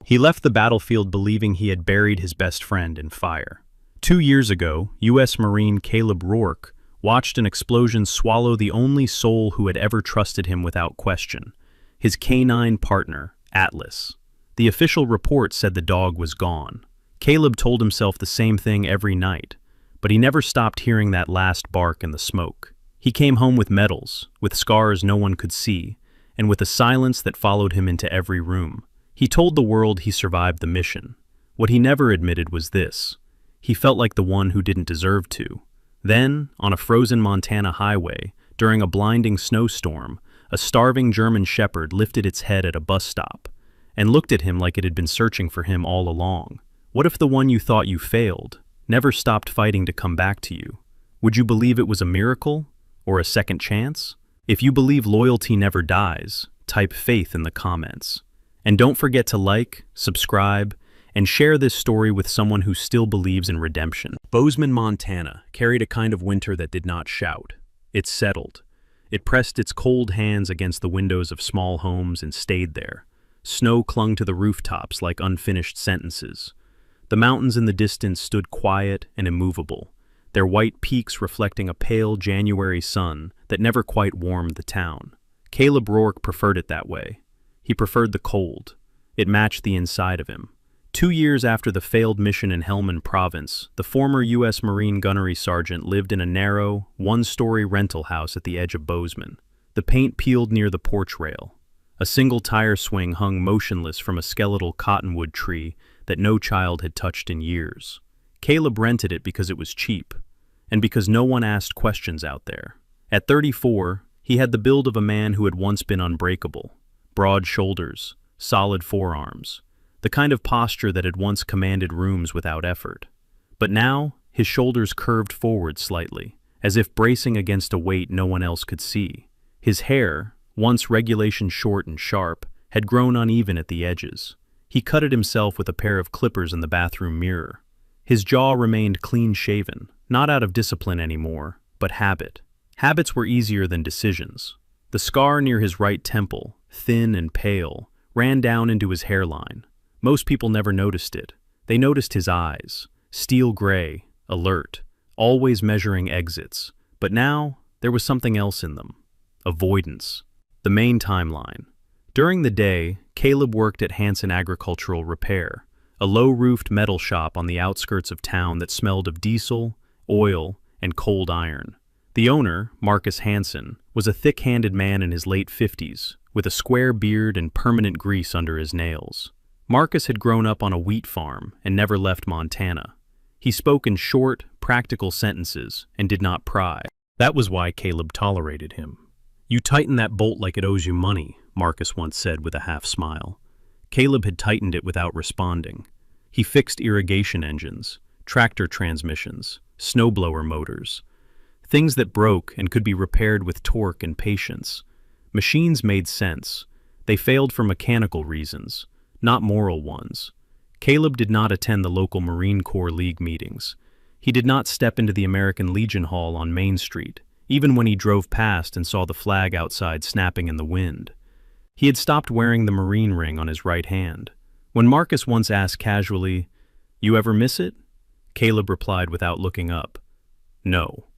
He left the battlefield believing he had buried his best friend in fire. 2 years ago, U.S. Marine Caleb Rourke watched an explosion swallow the only soul who had ever trusted him without question, his canine partner, Atlas. The official report said the dog was gone. Caleb told himself the same thing every night, but he never stopped hearing that last bark in the smoke. He came home with medals, with scars no one could see, and with a silence that followed him into every room. He told the world he survived the mission. What he never admitted was this: he felt like the one who didn't deserve to. Then, on a frozen Montana highway, during a blinding snowstorm, a starving German shepherd lifted its head at a bus stop and looked at him like it had been searching for him all along. What if the one you thought you failed never stopped fighting to come back to you? Would you believe it was a miracle or a second chance? If you believe loyalty never dies, type faith in the comments. And don't forget to like, subscribe, and share this story with someone who still believes in redemption. Bozeman, Montana carried a kind of winter that did not shout. It settled. It pressed its cold hands against the windows of small homes and stayed there. Snow clung to the rooftops like unfinished sentences. The mountains in the distance stood quiet and immovable, their white peaks reflecting a pale January sun that never quite warmed the town. Caleb Rourke preferred it that way. He preferred the cold. It matched the inside of him. 2 years after the failed mission in Helmand Province, the former U.S. Marine gunnery sergeant lived in a narrow, one-story rental house at the edge of Bozeman. The paint peeled near the porch rail. A single tire swing hung motionless from a skeletal cottonwood tree that no child had touched in years. Caleb rented it because it was cheap, and because no one asked questions out there. At 34, he had the build of a man who had once been unbreakable. Broad shoulders, solid forearms, the kind of posture that had once commanded rooms without effort. But now, his shoulders curved forward slightly, as if bracing against a weight no one else could see. His hair, once regulation short and sharp, had grown uneven at the edges. He cut it himself with a pair of clippers in the bathroom mirror. His jaw remained clean-shaven, not out of discipline anymore, but habit. Habits were easier than decisions. The scar near his right temple, thin and pale, ran down into his hairline. Most people never noticed it. They noticed his eyes, steel gray, alert, always measuring exits. But now, there was something else in them. Avoidance. The main timeline. During the day, Caleb worked at Hanson Agricultural Repair, a low-roofed metal shop on the outskirts of town that smelled of diesel, oil, and cold iron. The owner, Marcus Hanson, was a thick-handed man in his late 50s, with a square beard and permanent grease under his nails. Marcus had grown up on a wheat farm and never left Montana. He spoke in short, practical sentences and did not pry. That was why Caleb tolerated him. "You tighten that bolt like it owes you money," Marcus once said with a half-smile. Caleb had tightened it without responding. He fixed irrigation engines, tractor transmissions, snowblower motors, things that broke and could be repaired with torque and patience. Machines made sense. They failed for mechanical reasons, not moral ones. Caleb did not attend the local Marine Corps League meetings. He did not step into the American Legion Hall on Main Street, even when he drove past and saw the flag outside snapping in the wind. He had stopped wearing the Marine ring on his right hand. When Marcus once asked casually, "You ever miss it?" Caleb replied without looking up, "No."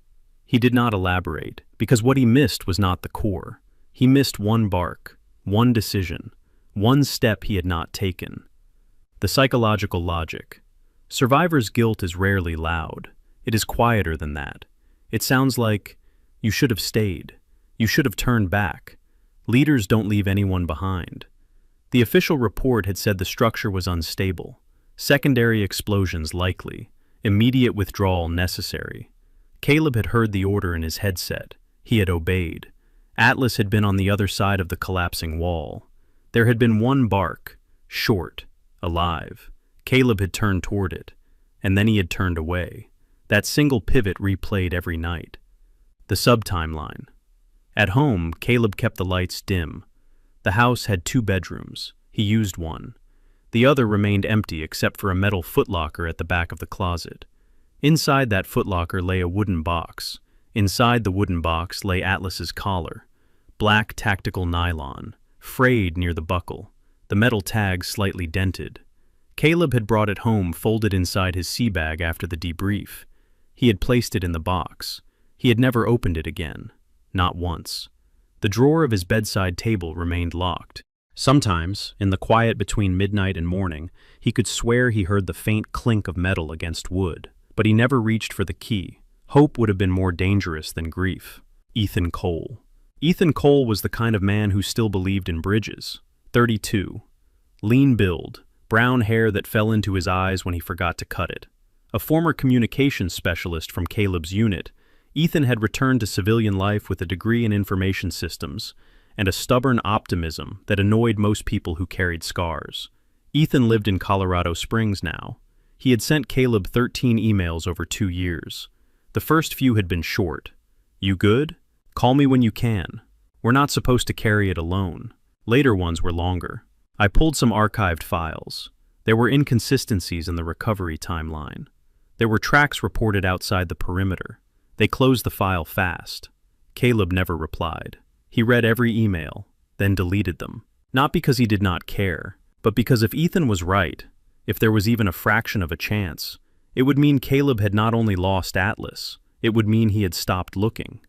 He did not elaborate, because what he missed was not the Corps. He missed one bark, one decision, one step he had not taken. The psychological logic. Survivor's guilt is rarely loud. It is quieter than that. It sounds like, "You should have stayed. You should have turned back." Leaders don't leave anyone behind. The official report had said the structure was unstable. Secondary explosions likely. Immediate withdrawal necessary. Caleb had heard the order in his headset. He had obeyed. Atlas had been on the other side of the collapsing wall. There had been one bark, short, alive. Caleb had turned toward it, and then he had turned away. That single pivot replayed every night. The sub-timeline. At home, Caleb kept the lights dim. The house had 2 bedrooms. He used one. The other remained empty except for a metal footlocker at the back of the closet. Inside that footlocker lay a wooden box. Inside the wooden box lay Atlas's collar. Black tactical nylon, frayed near the buckle. the metal tag slightly dented. Caleb had brought it home folded inside his sea bag after the debrief. He had placed it in the box. He had never opened it again. Not once. The drawer of his bedside table remained locked. Sometimes, in the quiet between midnight and morning, he could swear he heard the faint clink of metal against wood, but he never reached for the key. Hope would have been more dangerous than grief. Ethan Cole. Ethan Cole was the kind of man who still believed in bridges. 32. Lean build, brown hair that fell into his eyes when he forgot to cut it. A former communications specialist from Caleb's unit, Ethan had returned to civilian life with a degree in information systems and a stubborn optimism that annoyed most people who carried scars. Ethan lived in Colorado Springs now. He had sent Caleb 13 emails over 2 years. The first few had been short. "You good? Call me when you can. We're not supposed to carry it alone." Later ones were longer. I pulled some archived files. There were inconsistencies in the recovery timeline. There were tracks reported outside the perimeter. They closed the file fast. Caleb never replied. He read every email, then deleted them. Not because he did not care, but because if Ethan was right, if there was even a fraction of a chance, it would mean Caleb had not only lost Atlas, it would mean he had stopped looking.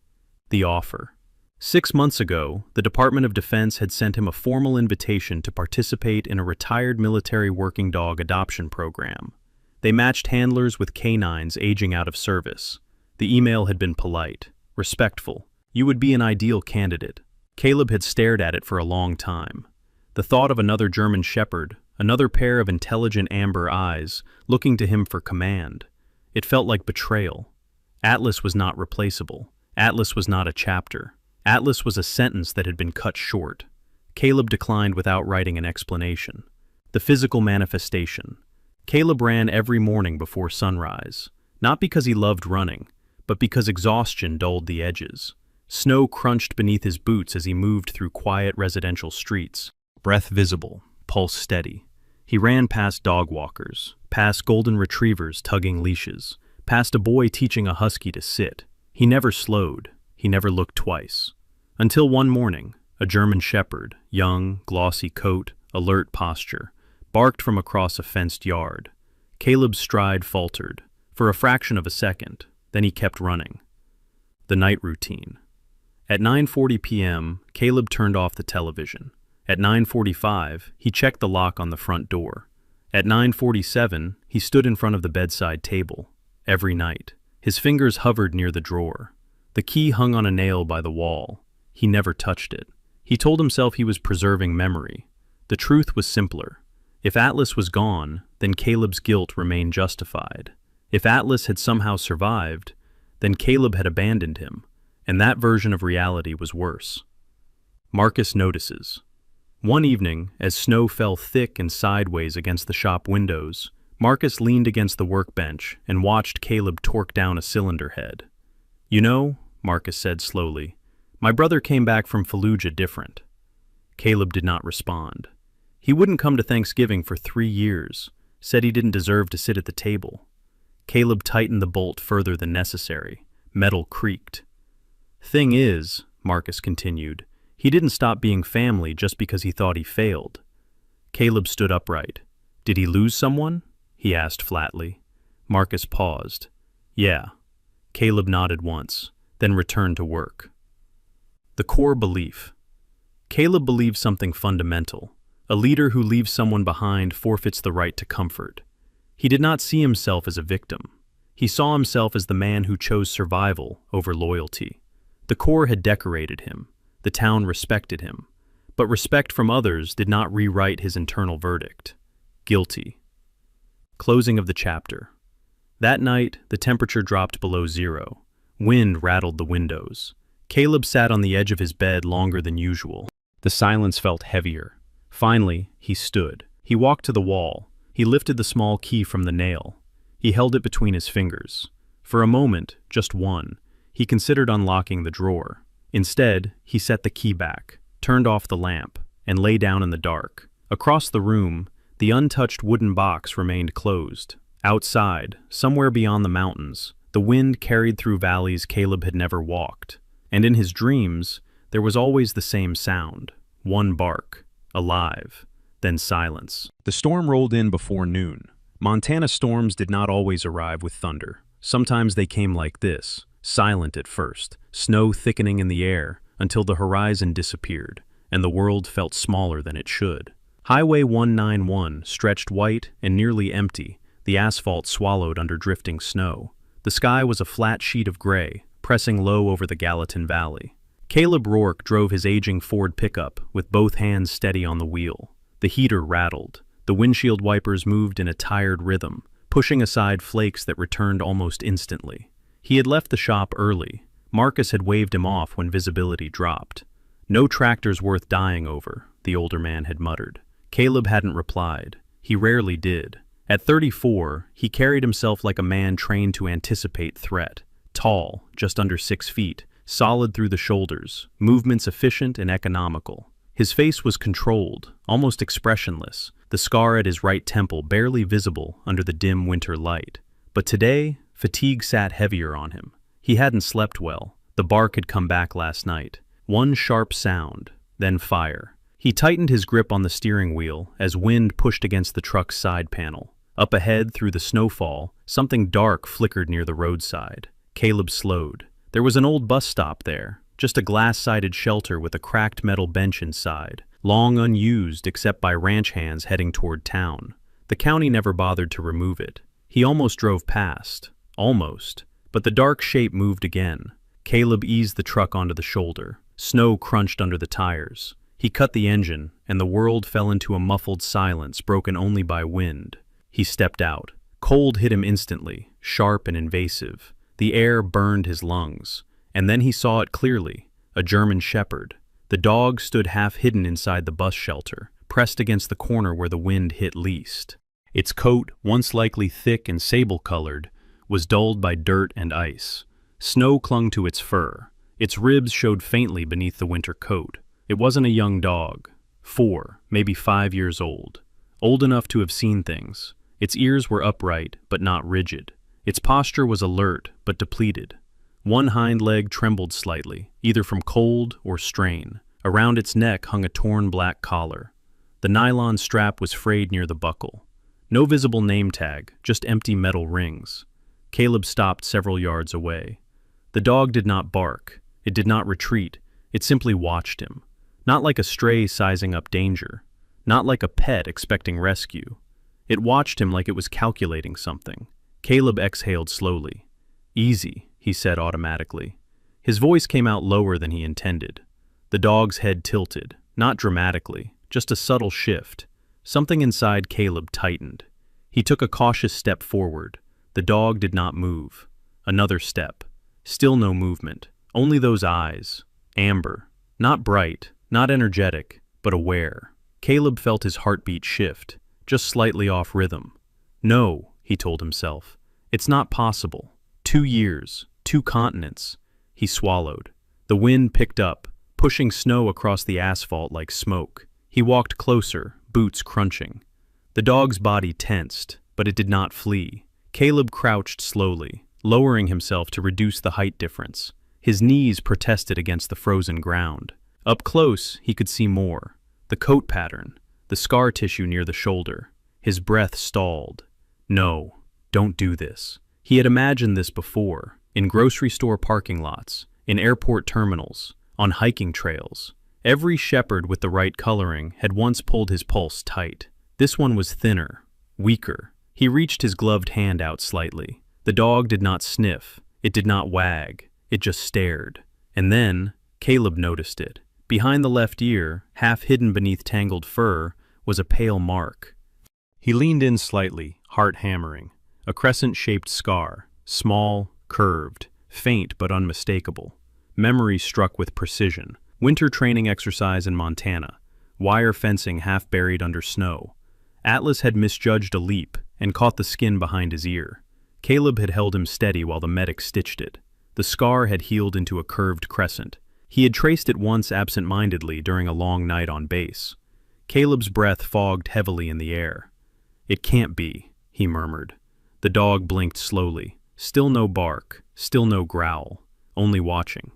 The offer. 6 months ago, the Department of Defense had sent him a formal invitation to participate in a retired military working dog adoption program. They matched handlers with canines aging out of service. The email had been polite, respectful. "You would be an ideal candidate." Caleb had stared at it for a long time. The thought of another German shepherd, another pair of intelligent amber eyes, looking to him for command. It felt like betrayal. Atlas was not replaceable. Atlas was not a chapter. Atlas was a sentence that had been cut short. Caleb declined without writing an explanation. The physical manifestation. Caleb ran every morning before sunrise, not because he loved running, but because exhaustion dulled the edges. Snow crunched beneath his boots as he moved through quiet residential streets. Breath visible, pulse steady. He ran past dog walkers, past golden retrievers tugging leashes, past a boy teaching a husky to sit. He never slowed. He never looked twice. Until one morning, a German shepherd, young, glossy coat, alert posture, barked from across a fenced yard. Caleb's stride faltered, for a fraction of a second, then he kept running. The night routine. At 9:40 p.m., Caleb turned off the television. At 9:45, he checked the lock on the front door. At 9:47, he stood in front of the bedside table. Every night, his fingers hovered near the drawer. The key hung on a nail by the wall. He never touched it. He told himself he was preserving memory. The truth was simpler. If Atlas was gone, then Caleb's guilt remained justified. If Atlas had somehow survived, then Caleb had abandoned him, and that version of reality was worse. Marcus notices. One evening, as snow fell thick and sideways against the shop windows, Marcus leaned against the workbench and watched Caleb torque down a cylinder head. "You know," Marcus said slowly, "my brother came back from Fallujah different." Caleb did not respond. He wouldn't come to Thanksgiving for 3 years, said he didn't deserve to sit at the table. Caleb tightened the bolt further than necessary. Metal creaked. "Thing is," Marcus continued, "he didn't stop being family just because he thought he failed." Caleb stood upright. "Did he lose someone?" he asked flatly. Marcus paused. "Yeah." Caleb nodded once, then returned to work. The core belief. Caleb believed something fundamental. A leader who leaves someone behind forfeits the right to comfort. He did not see himself as a victim. He saw himself as the man who chose survival over loyalty. The Corps had decorated him. The town respected him. But respect from others did not rewrite his internal verdict. Guilty. Closing of the chapter. That night, the temperature dropped below 0. Wind rattled the windows. Caleb sat on the edge of his bed longer than usual. The silence felt heavier. Finally, he stood. He walked to the wall. He lifted the small key from the nail. He held it between his fingers. For a moment, just one, he considered unlocking the drawer. Instead, he set the key back, turned off the lamp, and lay down in the dark. Across the room, the untouched wooden box remained closed. Outside, somewhere beyond the mountains, the wind carried through valleys Caleb had never walked. And in his dreams, there was always the same sound. One bark. Alive. then silence. The storm rolled in before noon. Montana storms did not always arrive with thunder. Sometimes they came like this, silent at first, snow thickening in the air until the horizon disappeared, and the world felt smaller than it should. Highway 191 stretched white and nearly empty, the asphalt swallowed under drifting snow. The sky was a flat sheet of gray, pressing low over the Gallatin Valley. Caleb Rourke drove his aging Ford pickup with both hands steady on the wheel. The heater rattled. The windshield wipers moved in a tired rhythm, pushing aside flakes that returned almost instantly. He had left the shop early. Marcus had waved him off when visibility dropped. "No tractor's worth dying over," the older man had muttered. Caleb hadn't replied. He rarely did. At 34, he carried himself like a man trained to anticipate threat. Tall, just under 6 feet, solid through the shoulders, movements efficient and economical. His face was controlled, almost expressionless, the scar at his right temple barely visible under the dim winter light. But today, fatigue sat heavier on him. He hadn't slept well. The bark had come back last night. One sharp sound, then fire. He tightened his grip on the steering wheel as wind pushed against the truck's side panel. Up ahead, through the snowfall, something dark flickered near the roadside. Caleb slowed. There was an old bus stop there, just a glass-sided shelter with a cracked metal bench inside, long unused except by ranch hands heading toward town. The county never bothered to remove it. He almost drove past. Almost. But the dark shape moved again. Caleb eased the truck onto the shoulder. Snow crunched under the tires. He cut the engine, and the world fell into a muffled silence broken only by wind. He stepped out. Cold hit him instantly, sharp and invasive. The air burned his lungs. And then he saw it clearly, a German shepherd. The dog stood half hidden inside the bus shelter, pressed against the corner where the wind hit least. Its coat, once likely thick and sable-colored, was dulled by dirt and ice. Snow clung to its fur. Its ribs showed faintly beneath the winter coat. It wasn't a young dog. 4, maybe 5 years old. Old enough to have seen things. Its ears were upright, but not rigid. Its posture was alert, but depleted. One hind leg trembled slightly, either from cold or strain. Around its neck hung a torn black collar. The nylon strap was frayed near the buckle. No visible name tag, just empty metal rings. Caleb stopped several yards away. The dog did not bark. It did not retreat. It simply watched him. Not like a stray sizing up danger. Not like a pet expecting rescue. It watched him like it was calculating something. Caleb exhaled slowly. "Easy," he said automatically. His voice came out lower than he intended. The dog's head tilted, not dramatically, just a subtle shift. Something inside Caleb tightened. He took a cautious step forward. The dog did not move. Another step. Still no movement. Only those eyes. Amber. Not bright, not energetic, but aware. Caleb felt his heartbeat shift, just slightly off rhythm. "No," he told himself. "It's not possible. 2 years, 2 continents." He swallowed. The wind picked up, pushing snow across the asphalt like smoke. He walked closer, boots crunching. The dog's body tensed, but it did not flee. Caleb crouched slowly, lowering himself to reduce the height difference. His knees protested against the frozen ground. Up close, he could see more. The coat pattern, the scar tissue near the shoulder. His breath stalled. No, don't do this. He had imagined this before, in grocery store parking lots, in airport terminals, on hiking trails. Every shepherd with the right coloring had once pulled his pulse tight. This one was thinner, weaker. He reached his gloved hand out slightly. The dog did not sniff. It did not wag. It just stared. And then, Caleb noticed it. Behind the left ear, half hidden beneath tangled fur, was a pale mark. He leaned in slightly, heart hammering. A crescent-shaped scar, small, curved, faint but unmistakable. Memory struck with precision. Winter training exercise in Montana. Wire fencing half buried under snow. Atlas had misjudged a leap and caught the skin behind his ear. Caleb had held him steady while the medic stitched it. The scar had healed into a curved crescent. He had traced it once absent-mindedly during a long night on base. Caleb's breath fogged heavily in the air. "It can't be," he murmured. The dog blinked slowly. Still no bark, still no growl, only watching.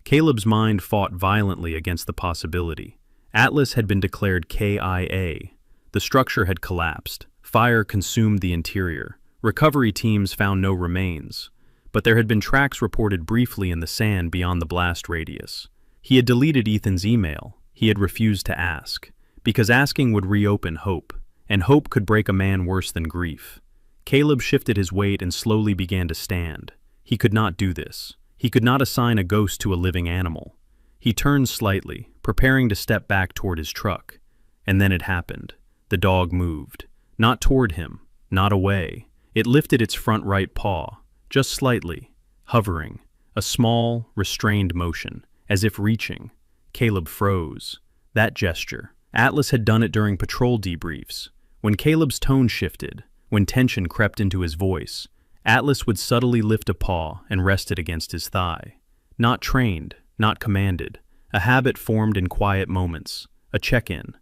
Caleb's mind fought violently against the possibility. Atlas had been declared KIA. The structure had collapsed. Fire consumed the interior. Recovery teams found no remains, but there had been tracks reported briefly in the sand beyond the blast radius. He had deleted Ethan's email. He had refused to ask, because asking would reopen hope, and hope could break a man worse than grief. Caleb shifted his weight and slowly began to stand. He could not do this. He could not assign a ghost to a living animal. He turned slightly, preparing to step back toward his truck. And then it happened. The dog moved. Not toward him, not away. It lifted its front right paw, just slightly, hovering, a small, restrained motion, as if reaching. Caleb froze. That gesture. Atlas had done it during patrol debriefs. When Caleb's tone shifted, when tension crept into his voice, Atlas would subtly lift a paw and rest it against his thigh. Not trained, not commanded. A habit formed in quiet moments. A check-in.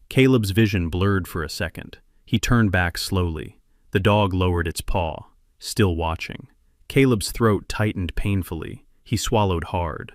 Caleb's vision blurred for a second. He turned back slowly. The dog lowered its paw, still watching. Caleb's throat tightened painfully. He swallowed hard.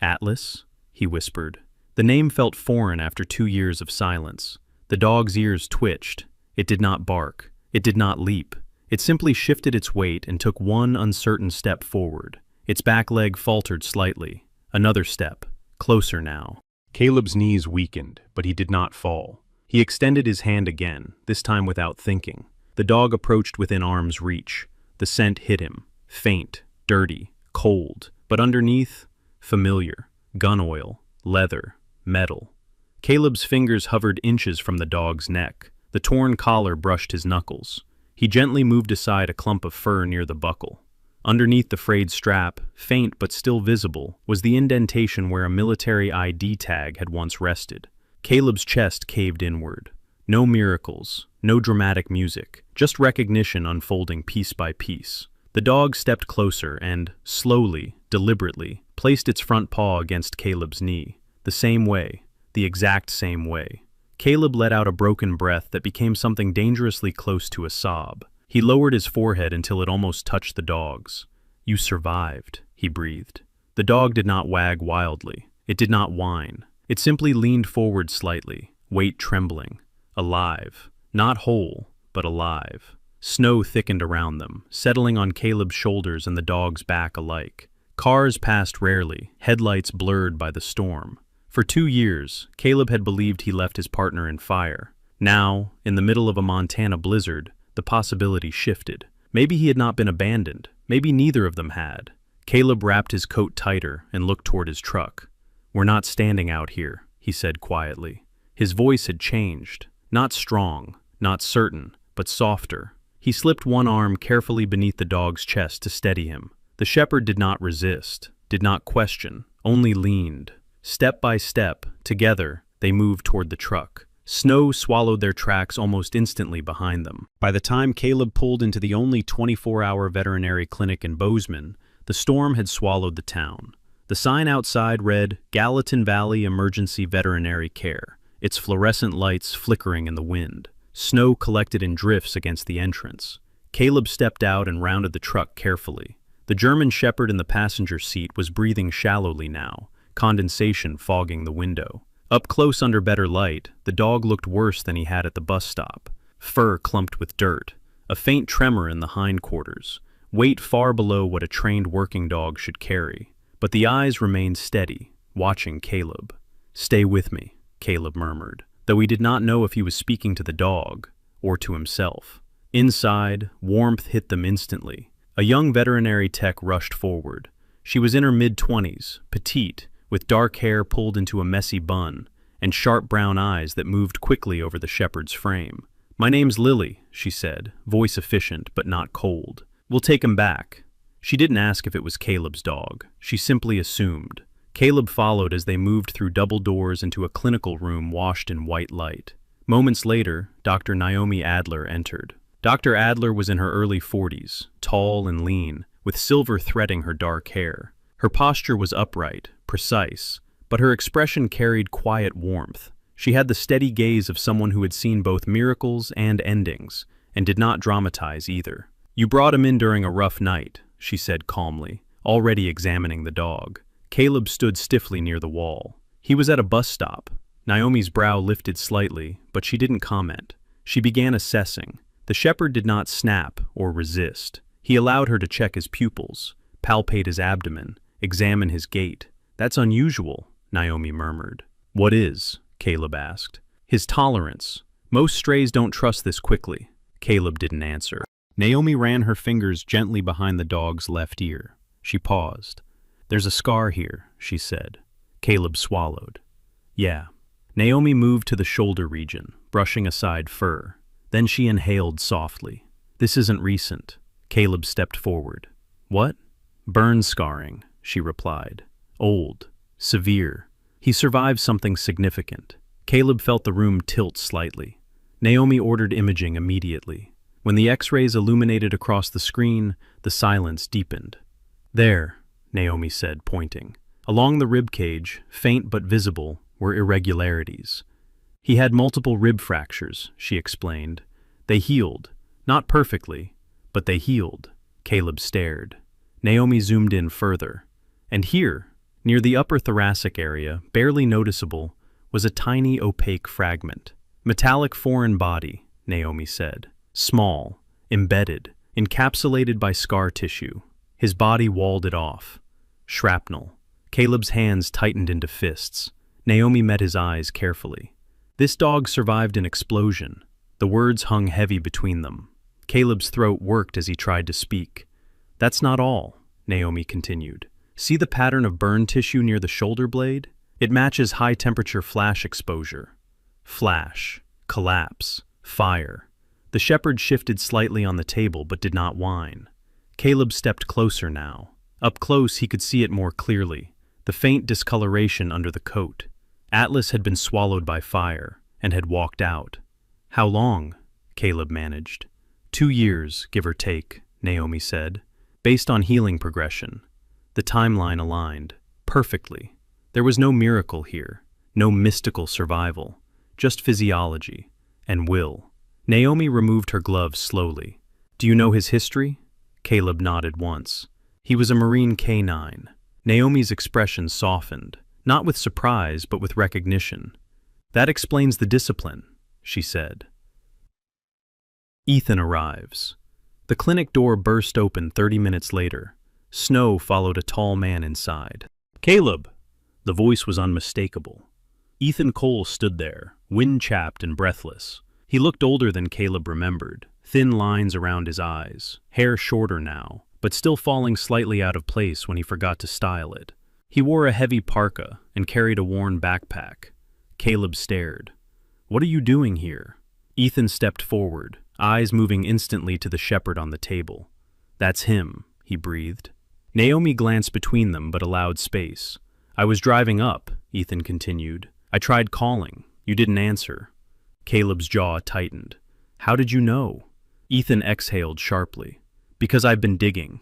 "Atlas?" he whispered. The name felt foreign after 2 years of silence. The dog's ears twitched. It did not bark. It did not leap. It simply shifted its weight and took one uncertain step forward. Its back leg faltered slightly. Another step. Closer now. Caleb's knees weakened, but he did not fall. He extended his hand again, this time without thinking. The dog approached within arm's reach. The scent hit him. Faint, dirty, cold, but underneath, familiar. Gun oil, leather, metal. Caleb's fingers hovered inches from the dog's neck. The torn collar brushed his knuckles. He gently moved aside a clump of fur near the buckle. Underneath the frayed strap, faint but still visible, was the indentation where a military ID tag had once rested. Caleb's chest caved inward. No miracles, no dramatic music, just recognition unfolding piece by piece. The dog stepped closer and, slowly, deliberately, placed its front paw against Caleb's knee. The same way, the exact same way. Caleb let out a broken breath that became something dangerously close to a sob. He lowered his forehead until it almost touched the dog's. "You survived," he breathed. The dog did not wag wildly. It did not whine. It simply leaned forward slightly, weight trembling. Alive. Not whole, but alive. Snow thickened around them, settling on Caleb's shoulders and the dog's back alike. Cars passed rarely, headlights blurred by the storm. For 2 years, Caleb had believed he left his partner in fire. Now, in the middle of a Montana blizzard, the possibility shifted. Maybe he had not been abandoned. Maybe neither of them had. Caleb wrapped his coat tighter and looked toward his truck. "We're not standing out here," he said quietly. His voice had changed. Not strong, not certain, but softer. He slipped one arm carefully beneath the dog's chest to steady him. The shepherd did not resist, did not question, only leaned. Step by step, together, they moved toward the truck. Snow swallowed their tracks almost instantly behind them. By the time Caleb pulled into the only 24-hour veterinary clinic in Bozeman, the storm had swallowed the town. The sign outside read, "Gallatin Valley Emergency Veterinary Care," its fluorescent lights flickering in the wind. Snow collected in drifts against the entrance. Caleb stepped out and rounded the truck carefully. The German shepherd in the passenger seat was breathing shallowly now, condensation fogging the window. Up close under better light, the dog looked worse than he had at the bus stop. Fur clumped with dirt, a faint tremor in the hindquarters, weight far below what a trained working dog should carry. But the eyes remained steady, watching Caleb. "Stay with me," Caleb murmured, though he did not know if he was speaking to the dog or to himself. Inside, warmth hit them instantly. A young veterinary tech rushed forward. She was in her mid-20s, petite, with dark hair pulled into a messy bun, and sharp brown eyes that moved quickly over the shepherd's frame. "My name's Lily," she said, voice efficient but not cold. "We'll take him back." She didn't ask if it was Caleb's dog. She simply assumed. Caleb followed as they moved through double doors into a clinical room washed in white light. Moments later, Dr. Naomi Adler entered. Dr. Adler was in her early 40s, tall and lean, with silver threading her dark hair. Her posture was upright, precise, but her expression carried quiet warmth. She had the steady gaze of someone who had seen both miracles and endings, and did not dramatize either. "You brought him in during a rough night," she said calmly, already examining the dog. Caleb stood stiffly near the wall. He was at a bus stop. Naomi's brow lifted slightly, but she didn't comment. She began assessing. The shepherd did not snap or resist. He allowed her to check his pupils, palpate his abdomen, examine his gait. "That's unusual," Naomi murmured. "What is?" Caleb asked. "His tolerance. Most strays don't trust this quickly." Caleb didn't answer. Naomi ran her fingers gently behind the dog's left ear. She paused. "There's a scar here," she said. Caleb swallowed. "Yeah." Naomi moved to the shoulder region, brushing aside fur. Then she inhaled softly. "This isn't recent." Caleb stepped forward. "What?" "Burn scarring," she replied. "Old. Severe. He survived something significant." Caleb felt the room tilt slightly. Naomi ordered imaging immediately. When the X-rays illuminated across the screen, the silence deepened. "There," Naomi said, pointing. Along the rib cage, faint but visible, were irregularities. "He had multiple rib fractures," she explained. "They healed. Not perfectly, but they healed." Caleb stared. Naomi zoomed in further. And here, near the upper thoracic area, barely noticeable, was a tiny opaque fragment. "Metallic foreign body," Naomi said. "Small, embedded, encapsulated by scar tissue. His body walled it off. Shrapnel." Caleb's hands tightened into fists. Naomi met his eyes carefully. "This dog survived an explosion." The words hung heavy between them. Caleb's throat worked as he tried to speak. "That's not all," Naomi continued. "See the pattern of burn tissue near the shoulder blade? It matches high-temperature flash exposure. Flash, collapse, fire." The shepherd shifted slightly on the table but did not whine. Caleb stepped closer now. Up close he could see it more clearly, the faint discoloration under the coat. Atlas had been swallowed by fire and had walked out. "How long?" Caleb managed. 2 years, give or take, Naomi said, based on healing progression. The timeline aligned perfectly. There was no miracle here, no mystical survival, just physiology and will. Naomi removed her gloves slowly. "Do you know his history?" Caleb nodded once. "He was a Marine K9. Naomi's expression softened, not with surprise but with recognition. "That explains the discipline," she said. Ethan arrives. The clinic door burst open 30 minutes later. Snow followed a tall man inside. "Caleb!" The voice was unmistakable. Ethan Cole stood there, wind-chapped and breathless. He looked older than Caleb remembered, thin lines around his eyes, hair shorter now, but still falling slightly out of place when he forgot to style it. He wore a heavy parka and carried a worn backpack. Caleb stared. "What are you doing here?" Ethan stepped forward, eyes moving instantly to the shepherd on the table. "That's him," he breathed. Naomi glanced between them but allowed space. "I was driving up," Ethan continued. "I tried calling. You didn't answer." Caleb's jaw tightened. "How did you know?" Ethan exhaled sharply. "Because I've been digging."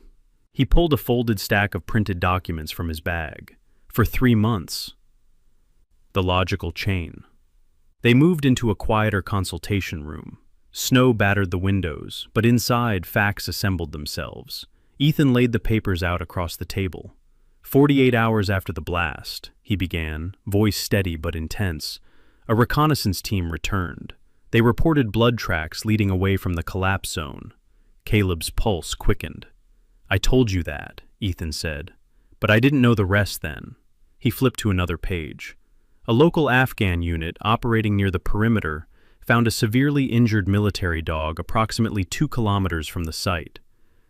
He pulled a folded stack of printed documents from his bag. "For 3 months." The logical chain. They moved into a quieter consultation room. Snow battered the windows, but inside facts assembled themselves. Ethan laid the papers out across the table. 48 hours after the blast, he began, voice steady but intense, a reconnaissance team returned. They reported blood tracks leading away from the collapse zone. Caleb's pulse quickened. "I told you that," Ethan said, "but I didn't know the rest then." He flipped to another page. A local Afghan unit operating near the perimeter found a severely injured military dog approximately 2 kilometers from the site.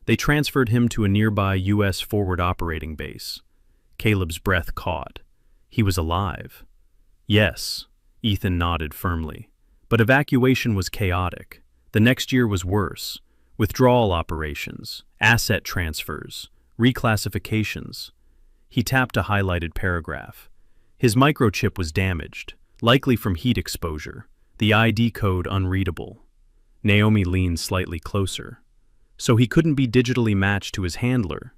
They transferred him to a nearby U.S. forward operating base. Caleb's breath caught. He was alive. "Yes," Ethan nodded firmly. "But evacuation was chaotic. The next year was worse. Withdrawal operations, asset transfers, reclassifications." He tapped a highlighted paragraph. His microchip was damaged, likely from heat exposure, the ID code unreadable. Naomi leaned slightly closer. "So he couldn't be digitally matched to his handler?"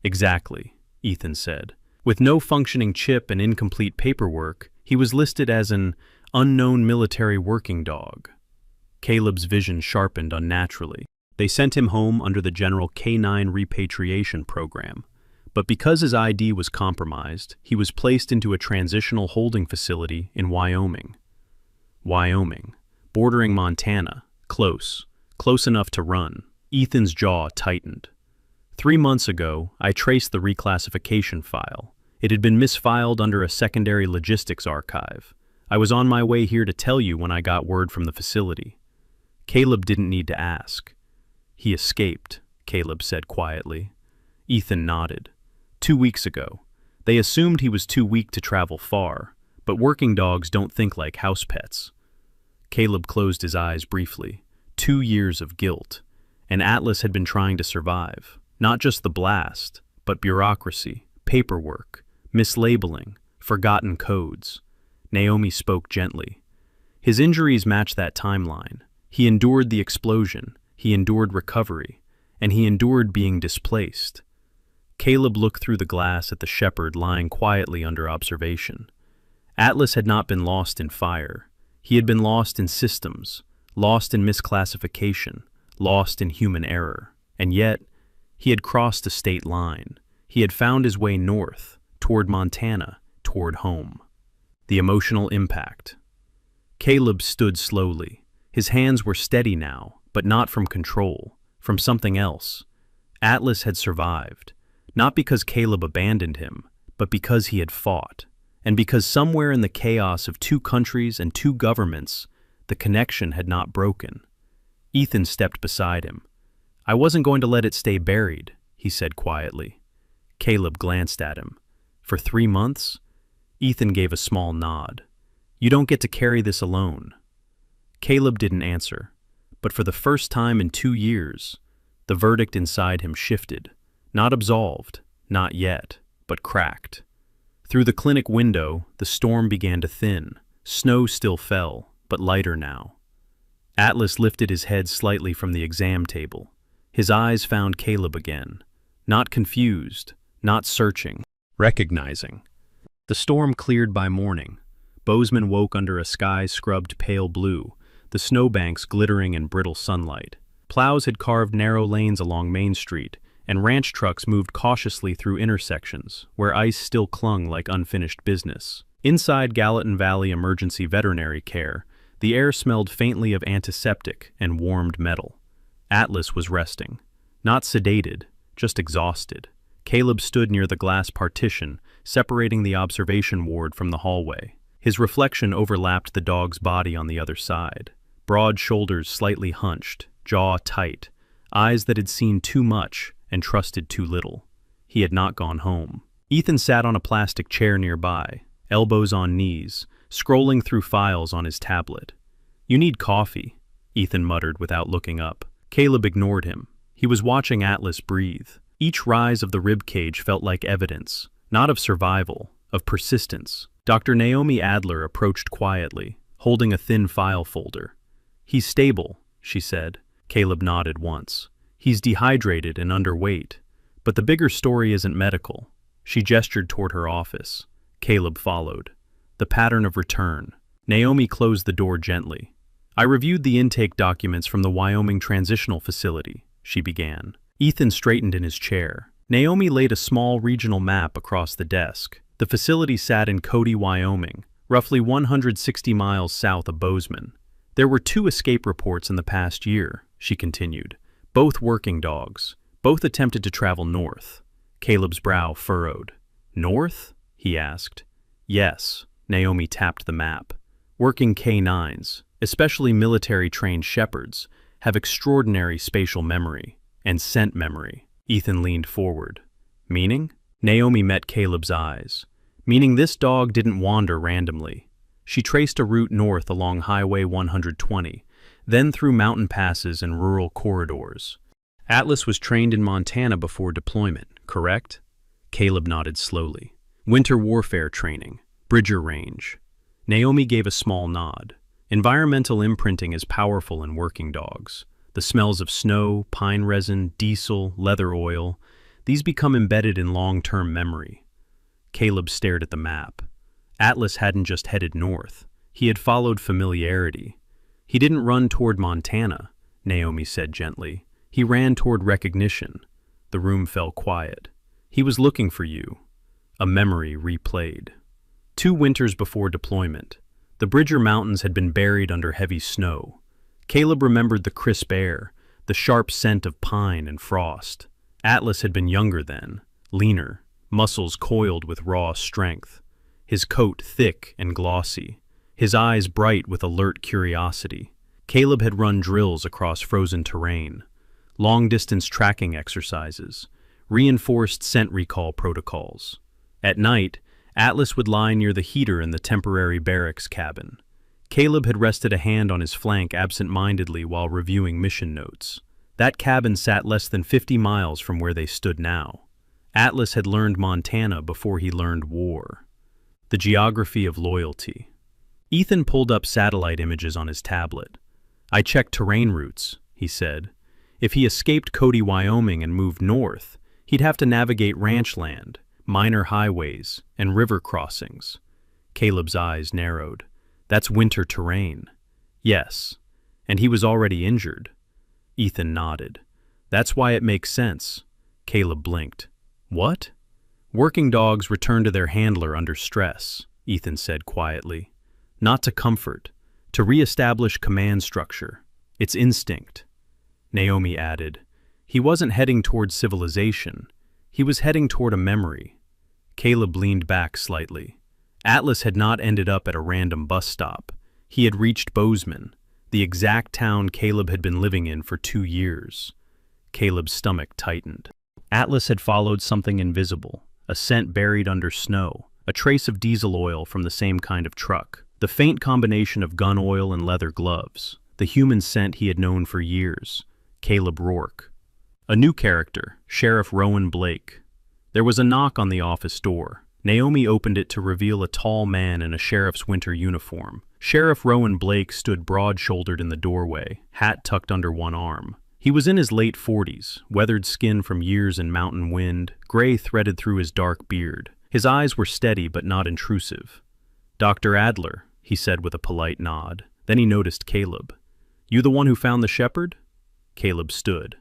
"Exactly," Ethan said. "With no functioning chip and incomplete paperwork, he was listed as an unknown military working dog." Caleb's vision sharpened unnaturally. They sent him home under the General K9 repatriation program. But because his ID was compromised, he was placed into a transitional holding facility in Wyoming. Wyoming. bordering Montana, close enough to run. Ethan's jaw tightened. 3 months ago, I traced the reclassification file. It had been misfiled under a secondary logistics archive. I was on my way here to tell you when I got word from the facility. Caleb didn't need to ask. He escaped, Caleb said quietly. Ethan nodded. 2 weeks ago. They assumed he was too weak to travel far, but working dogs don't think like house pets. Caleb closed his eyes briefly. 2 years of guilt. And Atlas had been trying to survive. Not just the blast, but bureaucracy, paperwork, mislabeling, forgotten codes. Naomi spoke gently. His injuries matched that timeline. He endured the explosion, he endured recovery, and he endured being displaced. Caleb looked through the glass at the shepherd lying quietly under observation. Atlas had not been lost in fire. He had been lost in systems, lost in misclassification, lost in human error. And yet, he had crossed a state line. He had found his way north, toward Montana, toward home. The emotional impact. Caleb stood slowly. His hands were steady now, but not from control, from something else. Atlas had survived, not because Caleb abandoned him, but because he had fought, and because somewhere in the chaos of 2 countries and 2 governments, the connection had not broken. Ethan stepped beside him. I wasn't going to let it stay buried, he said quietly. Caleb glanced at him. For 3 months? Ethan gave a small nod. You don't get to carry this alone. Caleb didn't answer, but for the first time in 2 years, the verdict inside him shifted. Not absolved, not yet, but cracked. Through the clinic window, the storm began to thin. Snow still fell, but lighter now. Atlas lifted his head slightly from the exam table. His eyes found Caleb again. Not confused, not searching, recognizing. The storm cleared by morning. Bozeman woke under a sky scrubbed pale blue, the snowbanks glittering in brittle sunlight. Plows had carved narrow lanes along Main Street, and ranch trucks moved cautiously through intersections, where ice still clung like unfinished business. Inside Gallatin Valley Emergency Veterinary Care, the air smelled faintly of antiseptic and warmed metal. Atlas was resting. Not sedated, just exhausted. Caleb stood near the glass partition, separating the observation ward from the hallway. His reflection overlapped the dog's body on the other side. Broad shoulders slightly hunched, jaw tight, eyes that had seen too much and trusted too little. He had not gone home. Ethan sat on a plastic chair nearby, elbows on knees, scrolling through files on his tablet. You need coffee, Ethan muttered without looking up. Caleb ignored him. He was watching Atlas breathe. Each rise of the rib cage felt like evidence, not of survival, of persistence. Dr. Naomi Adler approached quietly, holding a thin file folder. He's stable, she said. Caleb nodded once. He's dehydrated and underweight. But the bigger story isn't medical. She gestured toward her office. Caleb followed. The pattern of return. Naomi closed the door gently. I reviewed the intake documents from the Wyoming Transitional Facility, she began. Ethan straightened in his chair. Naomi laid a small regional map across the desk. The facility sat in Cody, Wyoming, roughly 160 miles south of Bozeman. There were 2 escape reports in the past year, she continued. Both working dogs. Both attempted to travel north. Caleb's brow furrowed. North? He asked. Yes, Naomi tapped the map. Working K9s, especially military-trained shepherds, have extraordinary spatial memory and scent memory. Ethan leaned forward. Meaning? Naomi met Caleb's eyes. Meaning this dog didn't wander randomly. She traced a route north along Highway 120, then through mountain passes and rural corridors. Atlas was trained in Montana before deployment, correct? Caleb nodded slowly. Winter warfare training, Bridger Range. Naomi gave a small nod. Environmental imprinting is powerful in working dogs. The smells of snow, pine resin, diesel, leather oil, these become embedded in long-term memory. Caleb stared at the map. Atlas hadn't just headed north. He had followed familiarity. He didn't run toward Montana, Naomi said gently. He ran toward recognition. The room fell quiet. He was looking for you. A memory replayed. 2 winters before deployment. The Bridger Mountains had been buried under heavy snow. Caleb remembered the crisp air, the sharp scent of pine and frost. Atlas had been younger then, leaner, muscles coiled with raw strength, his coat thick and glossy, his eyes bright with alert curiosity. Caleb had run drills across frozen terrain, long-distance tracking exercises, reinforced scent recall protocols. At night, Atlas would lie near the heater in the temporary barracks cabin. Caleb had rested a hand on his flank absent-mindedly while reviewing mission notes. That cabin sat less than 50 miles from where they stood now. Atlas had learned Montana before he learned war. The geography of loyalty. Ethan pulled up satellite images on his tablet. "I checked terrain routes," he said. If he escaped Cody, Wyoming and moved north, he'd have to navigate ranch land, minor highways, and river crossings. Caleb's eyes narrowed. "That's winter terrain." "Yes, and he was already injured." Ethan nodded. "That's why it makes sense." Caleb blinked. "What?" "Working dogs return to their handler under stress," Ethan said quietly. "Not to comfort, to re-establish command structure. It's instinct." Naomi added, "He wasn't heading toward civilization. He was heading toward a memory." Caleb leaned back slightly. Atlas had not ended up at a random bus stop. He had reached Bozeman, the exact town Caleb had been living in for 2 years. Caleb's stomach tightened. Atlas had followed something invisible, a scent buried under snow, a trace of diesel oil from the same kind of truck, the faint combination of gun oil and leather gloves, the human scent he had known for years. Caleb Rourke. A new character, Sheriff Rowan Blake. There was a knock on the office door. Naomi opened it to reveal a tall man in a sheriff's winter uniform. Sheriff Rowan Blake stood broad-shouldered in the doorway, hat tucked under one arm. He was in his late 40s, weathered skin from years in mountain wind, gray threaded through his dark beard. His eyes were steady but not intrusive. "Dr. Adler," he said with a polite nod. Then he noticed Caleb. "You the one who found the shepherd?" Caleb stood.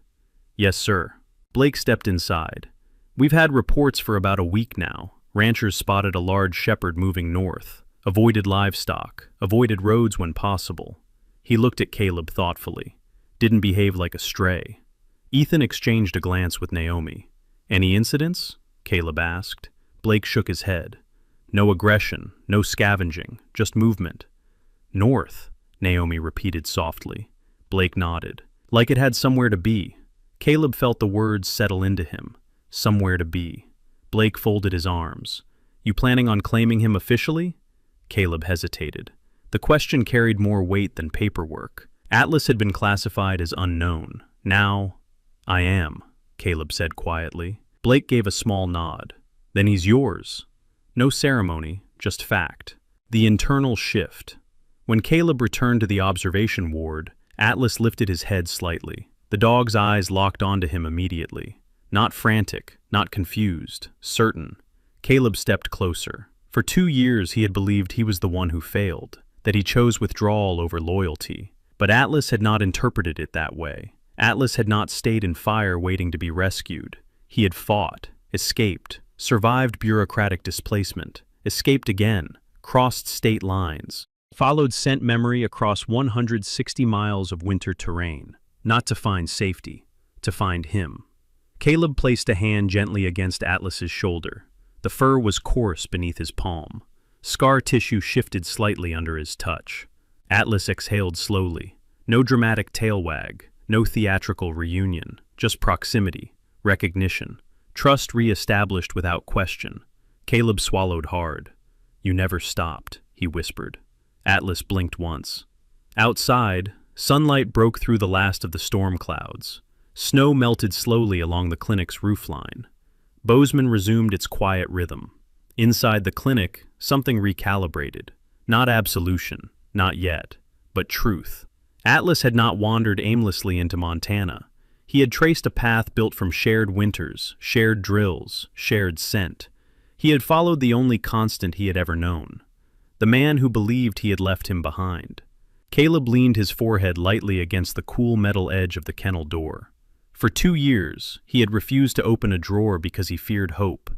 "Yes, sir." Blake stepped inside. "We've had reports for about a week now. Ranchers spotted a large shepherd moving north, avoided livestock, avoided roads when possible." He looked at Caleb thoughtfully. "Didn't behave like a stray." Ethan exchanged a glance with Naomi. "Any incidents?" Caleb asked. Blake shook his head. "No aggression, no scavenging, just movement." "North," Naomi repeated softly. Blake nodded. Like it had somewhere to be. Caleb felt the words settle into him. Somewhere to be. Blake folded his arms. "You planning on claiming him officially?" Caleb hesitated. The question carried more weight than paperwork. Atlas had been classified as unknown. Now, "I am," Caleb said quietly. Blake gave a small nod. "Then he's yours." No ceremony, just fact. The internal shift. When Caleb returned to the observation ward, Atlas lifted his head slightly. The dog's eyes locked onto him immediately. Not frantic, not confused, certain. Caleb stepped closer. For 2 years he had believed he was the one who failed, that he chose withdrawal over loyalty. But Atlas had not interpreted it that way. Atlas had not stayed in fire waiting to be rescued. He had fought, escaped, survived bureaucratic displacement, escaped again, crossed state lines, followed scent memory across 160 miles of winter terrain, not to find safety, to find him. Caleb placed a hand gently against Atlas's shoulder. The fur was coarse beneath his palm. Scar tissue shifted slightly under his touch. Atlas exhaled slowly. No dramatic tail wag, no theatrical reunion, just proximity, recognition, trust re-established without question. Caleb swallowed hard. "You never stopped," he whispered. Atlas blinked once. Outside, sunlight broke through the last of the storm clouds. Snow melted slowly along the clinic's roofline. Bozeman resumed its quiet rhythm. Inside the clinic, something recalibrated. Not absolution, not yet, but truth. Atlas had not wandered aimlessly into Montana. He had traced a path built from shared winters, shared drills, shared scent. He had followed the only constant he had ever known. The man who believed he had left him behind. Caleb leaned his forehead lightly against the cool metal edge of the kennel door. For 2 years, he had refused to open a drawer because he feared hope.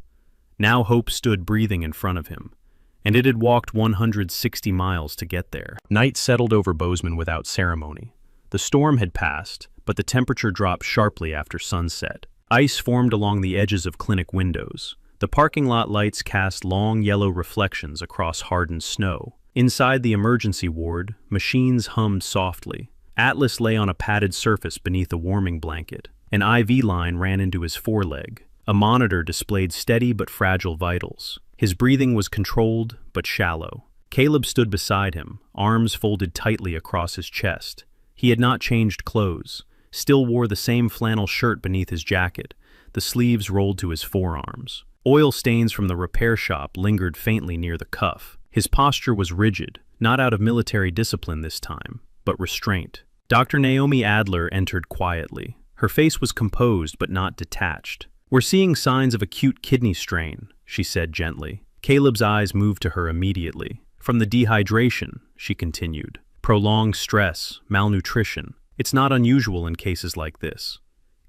Now hope stood breathing in front of him. and it had walked 160 miles to get there. Night settled over Bozeman without ceremony. The storm had passed, but the temperature dropped sharply after sunset. Ice formed along the edges of clinic windows. The parking lot lights cast long yellow reflections across hardened snow. Inside the emergency ward, machines hummed softly. Atlas lay on a padded surface beneath a warming blanket. An IV line ran into his foreleg. A monitor displayed steady but fragile vitals. His breathing was controlled but shallow. Caleb stood beside him, arms folded tightly across his chest. He had not changed clothes, still wore the same flannel shirt beneath his jacket, the sleeves rolled to his forearms. Oil stains from the repair shop lingered faintly near the cuff. His posture was rigid, not out of military discipline this time, but restraint. Dr. Naomi Adler entered quietly. Her face was composed but not detached. "We're seeing signs of acute kidney strain," she said gently. Caleb's eyes moved to her immediately. "From the dehydration," she continued. "Prolonged stress, malnutrition. It's not unusual in cases like this."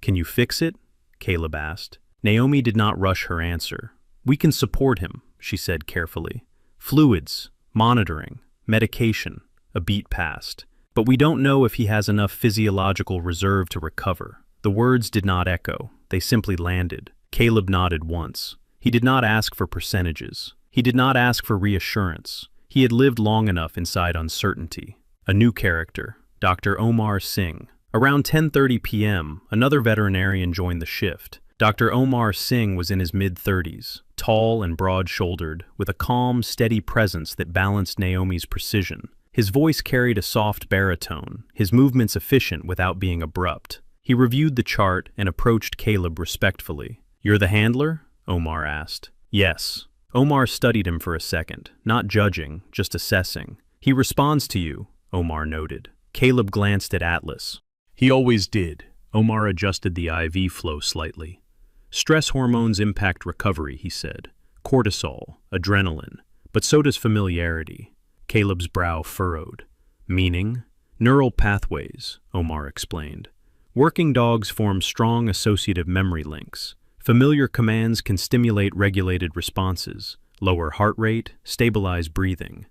"Can you fix it?" Caleb asked. Naomi did not rush her answer. "We can support him," she said carefully. "Fluids, monitoring, medication." A beat passed. "But we don't know if he has enough physiological reserve to recover." The words did not echo. They simply landed. Caleb nodded once. He did not ask for percentages. He did not ask for reassurance. He had lived long enough inside uncertainty. A new character, Dr. Omar Singh. Around 10:30 p.m., another veterinarian joined the shift. Dr. Omar Singh was in his mid-30s, tall and broad-shouldered, with a calm, steady presence that balanced Naomi's precision. His voice carried a soft baritone, his movements efficient without being abrupt. He reviewed the chart and approached Caleb respectfully. "You're the handler?" Omar asked. "Yes." Omar studied him for a second, not judging, just assessing. "He responds to you," Omar noted. Caleb glanced at Atlas. "He always did." Omar adjusted the IV flow slightly. "Stress hormones impact recovery," he said. "Cortisol, adrenaline, but so does familiarity." Caleb's brow furrowed. "Meaning?" "Neural pathways," Omar explained. "Working dogs form strong associative memory links. Familiar commands can stimulate regulated responses, lower heart rate, stabilize breathing."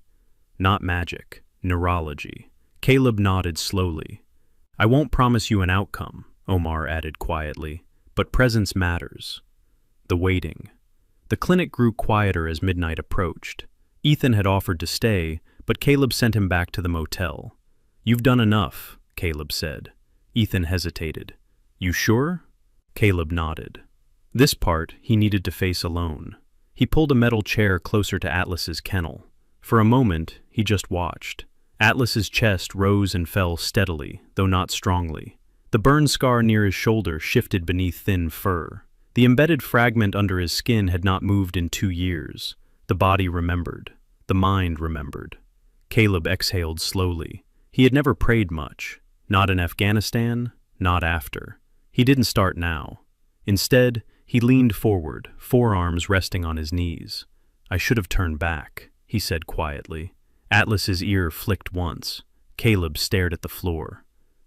"Not magic, neurology." Caleb nodded slowly. "I won't promise you an outcome," Omar added quietly, "but presence matters." The waiting. The clinic grew quieter as midnight approached. Ethan had offered to stay, but Caleb sent him back to the motel. "You've done enough," Caleb said. Ethan hesitated. "You sure?" Caleb nodded. This part he needed to face alone. He pulled a metal chair closer to Atlas's kennel. For a moment, he just watched. Atlas's chest rose and fell steadily, though not strongly. The burn scar near his shoulder shifted beneath thin fur. The embedded fragment under his skin had not moved in 2 years. The body remembered. The mind remembered. Caleb exhaled slowly. He had never prayed much. Not in Afghanistan, not after. He didn't start now. Instead, he leaned forward, forearms resting on his knees. "I should have turned back," he said quietly. Atlas's ear flicked once. Caleb stared at the floor.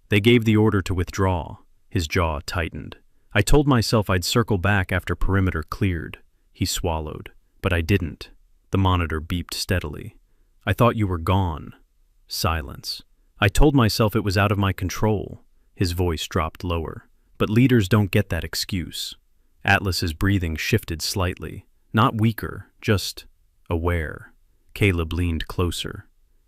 "They gave the order to withdraw." His jaw tightened. "I told myself I'd circle back after perimeter cleared." He swallowed. "But I didn't." The monitor beeped steadily. "I thought you were gone." Silence. "I told myself it was out of my control." His voice dropped lower. "But leaders don't get that excuse." Atlas's breathing shifted slightly. Not weaker, just aware. Caleb leaned closer.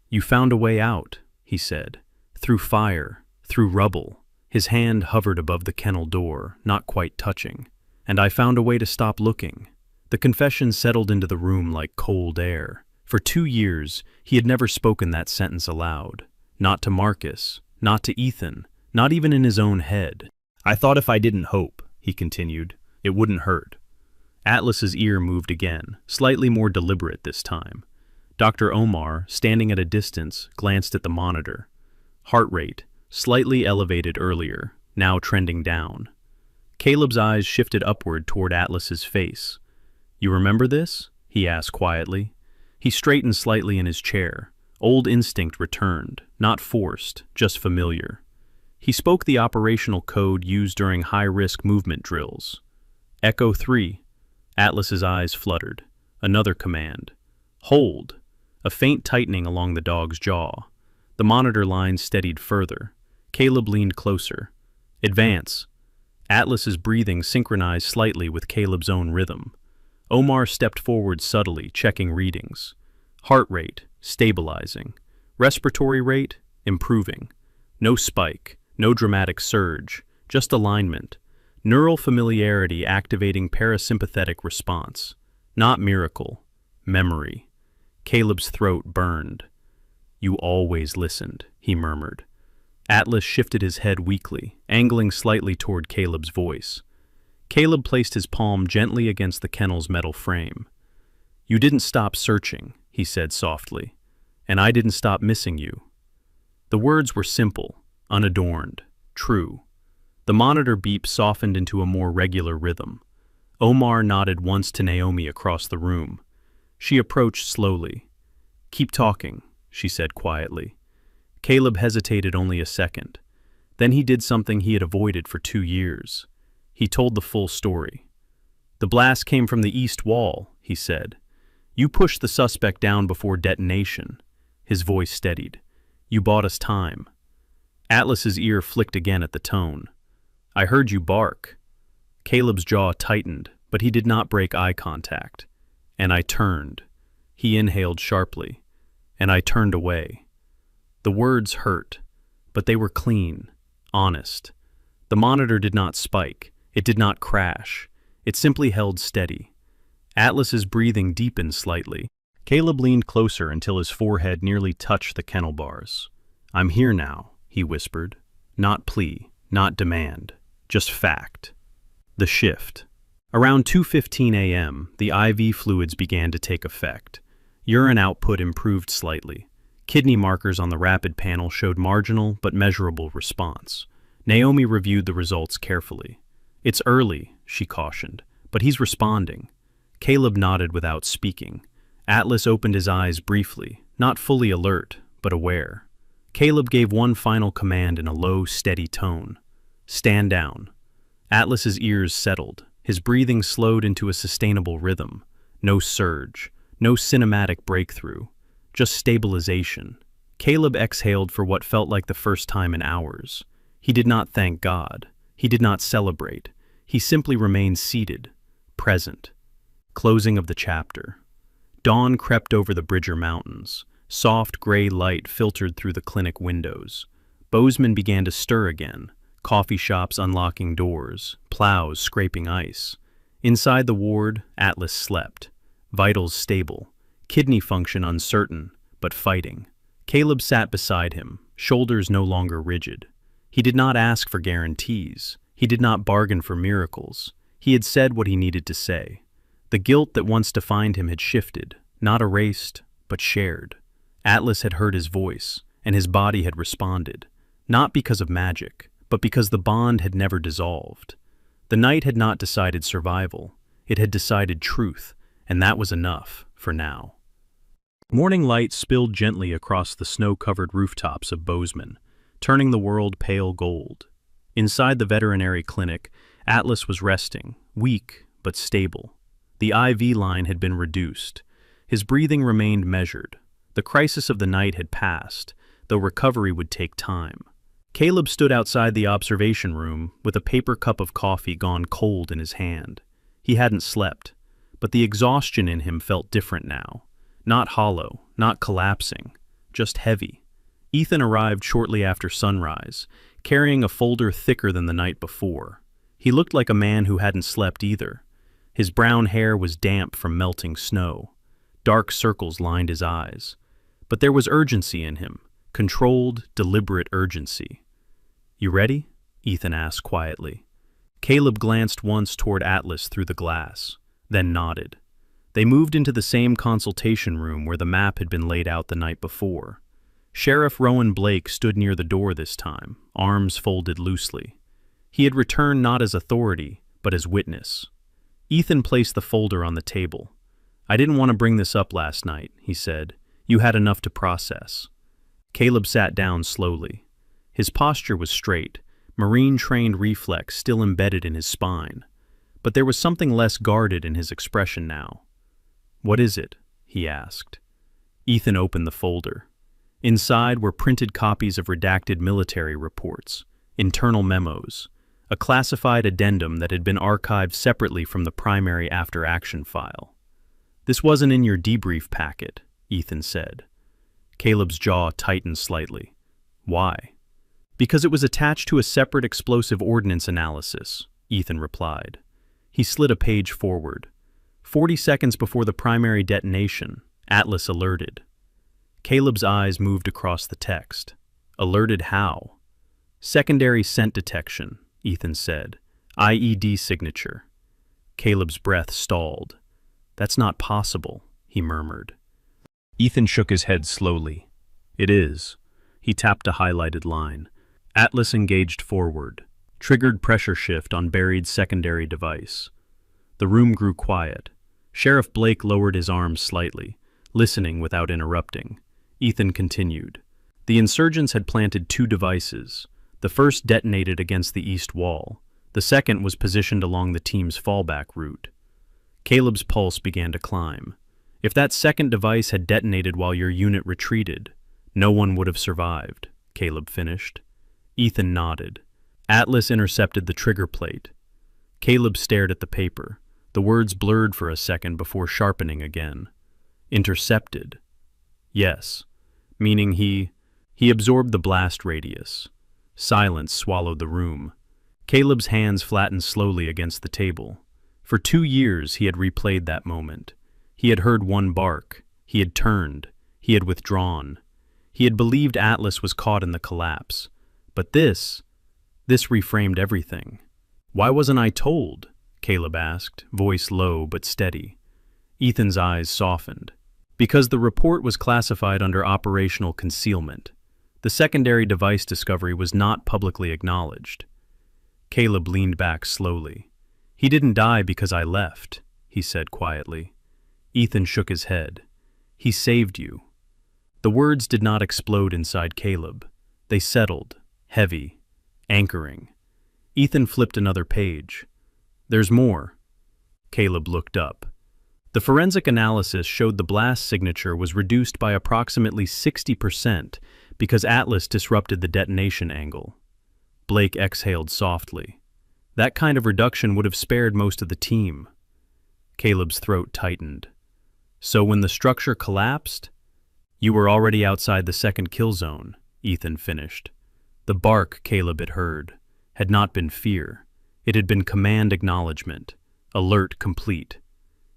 "You found a way out," he said. "Through fire, through rubble." His hand hovered above the kennel door, not quite touching. "And I found a way to stop looking." The confession settled into the room like cold air. For 2 years, he had never spoken that sentence aloud. Not to Marcus, not to Ethan, not even in his own head. "I thought if I didn't hope," he continued, "it wouldn't hurt." Atlas's ear moved again, slightly more deliberate this time. Dr. Omar, standing at a distance, glanced at the monitor. Heart rate, slightly elevated earlier, now trending down. Caleb's eyes shifted upward toward Atlas's face. "You remember this?" he asked quietly. He straightened slightly in his chair. Old instinct returned, not forced, just familiar. He spoke the operational code used during high-risk movement drills. "Echo 3. Atlas's eyes fluttered. Another command. Hold! A faint tightening along the dog's jaw. The monitor line steadied further. Caleb leaned closer. Advance. Atlas's breathing synchronized slightly with Caleb's own rhythm. Omar stepped forward subtly, checking readings. Heart rate, stabilizing. Respiratory rate, improving. No spike, no dramatic surge, just alignment. Neural familiarity activating parasympathetic response. Not miracle, memory. Caleb's throat burned. You always listened, he murmured. Atlas shifted his head weakly, angling slightly toward Caleb's voice. Caleb placed his palm gently against the kennel's metal frame. You didn't stop searching, he said softly, and I didn't stop missing you. The words were simple, unadorned, true. The monitor beep softened into a more regular rhythm. Omar nodded once to Naomi across the room. She approached slowly. Keep talking, she said quietly. Caleb hesitated only a second. Then he did something he had avoided for 2 years. He told the full story. The blast came from the east wall, he said. You pushed the suspect down before detonation. His voice steadied. You bought us time. Atlas's ear flicked again at the tone. I heard you bark. Caleb's jaw tightened, but he did not break eye contact. And I turned. He inhaled sharply. And I turned away. The words hurt, but they were clean, honest. The monitor did not spike. It did not crash. It simply held steady. Atlas's breathing deepened slightly. Caleb leaned closer until his forehead nearly touched the kennel bars. I'm here now, he whispered. Not plea, not demand, just fact. The shift. Around 2:15 a.m., the IV fluids began to take effect. Urine output improved slightly. Kidney markers on the rapid panel showed marginal but measurable response. Naomi reviewed the results carefully. It's early, she cautioned, but he's responding. Caleb nodded without speaking. Atlas opened his eyes briefly, not fully alert, but aware. Caleb gave one final command in a low, steady tone. Stand down. Atlas's ears settled. His breathing slowed into a sustainable rhythm. No surge, no cinematic breakthrough. Just stabilization. Caleb exhaled for what felt like the first time in hours. He did not thank God. He did not celebrate. He simply remained seated, present. Closing of the chapter. Dawn crept over the Bridger Mountains. Soft gray light filtered through the clinic windows. Bozeman began to stir again. Coffee shops unlocking doors, plows scraping ice. Inside the ward, Atlas slept. Vitals stable. Kidney function uncertain, but fighting. Caleb sat beside him, shoulders no longer rigid. He did not ask for guarantees. He did not bargain for miracles. He had said what he needed to say. The guilt that once defined him had shifted, not erased, but shared. Atlas had heard his voice, and his body had responded, not because of magic, but because the bond had never dissolved. The night had not decided survival. It had decided truth, and that was enough, for now. Morning light spilled gently across the snow-covered rooftops of Bozeman, turning the world pale gold. Inside the veterinary clinic, Atlas was resting, weak but stable. The IV line had been reduced. His breathing remained measured. The crisis of the night had passed, though recovery would take time. Caleb stood outside the observation room with a paper cup of coffee gone cold in his hand. He hadn't slept, but the exhaustion in him felt different now. Not hollow, not collapsing, just heavy. Ethan arrived shortly after sunrise, carrying a folder thicker than the night before. He looked like a man who hadn't slept either. His brown hair was damp from melting snow. Dark circles lined his eyes. But there was urgency in him, controlled, deliberate urgency. You ready? Ethan asked quietly. Caleb glanced once toward Atlas through the glass, then nodded. They moved into the same consultation room where the map had been laid out the night before. Sheriff Rowan Blake stood near the door this time, arms folded loosely. He had returned not as authority, but as witness. Ethan placed the folder on the table. I didn't want to bring this up last night, he said. You had enough to process. Caleb sat down slowly. His posture was straight, Marine-trained reflex still embedded in his spine. But there was something less guarded in his expression now. What is it? he asked. Ethan opened the folder. Inside were printed copies of redacted military reports, internal memos, a classified addendum that had been archived separately from the primary after-action file. "This wasn't in your debrief packet," Ethan said. Caleb's jaw tightened slightly. "Why?" "Because it was attached to a separate explosive ordnance analysis," Ethan replied. He slid a page forward. 40 seconds before the primary detonation, Atlas alerted. Caleb's eyes moved across the text. Alerted how? "Secondary scent detection," Ethan said. "IED signature." Caleb's breath stalled. "That's not possible," he murmured. Ethan shook his head slowly. "It is." He tapped a highlighted line. Atlas engaged forward. Triggered pressure shift on buried secondary device. The room grew quiet. Sheriff Blake lowered his arms slightly, listening without interrupting. Ethan continued. The insurgents had planted 2 devices. The first detonated against the east wall. The second was positioned along the team's fallback route. Caleb's pulse began to climb. If that second device had detonated while your unit retreated, no one would have survived, Caleb finished. Ethan nodded. Atlas intercepted the trigger plate. Caleb stared at the paper. The words blurred for a second before sharpening again. Intercepted. Yes, meaning he absorbed the blast radius. Silence swallowed the room. Caleb's hands flattened slowly against the table. For 2 years he had replayed that moment. He had heard one bark. He had turned. He had withdrawn. He had believed Atlas was caught in the collapse. But this reframed everything. "Why wasn't I told?" Caleb asked, voice low but steady. Ethan's eyes softened. "Because the report was classified under operational concealment. The secondary device discovery was not publicly acknowledged." Caleb leaned back slowly. "He didn't die because I left," he said quietly. Ethan shook his head. "He saved you." The words did not explode inside Caleb. They settled, heavy, anchoring. Ethan flipped another page. "There's more." Caleb looked up. The forensic analysis showed the blast signature was reduced by approximately 60% because Atlas disrupted the detonation angle. Blake exhaled softly. "That kind of reduction would have spared most of the team." Caleb's throat tightened. "So when the structure collapsed?" "You were already outside the second kill zone," Ethan finished. The bark Caleb had heard had not been fear. It had been command acknowledgement, alert complete.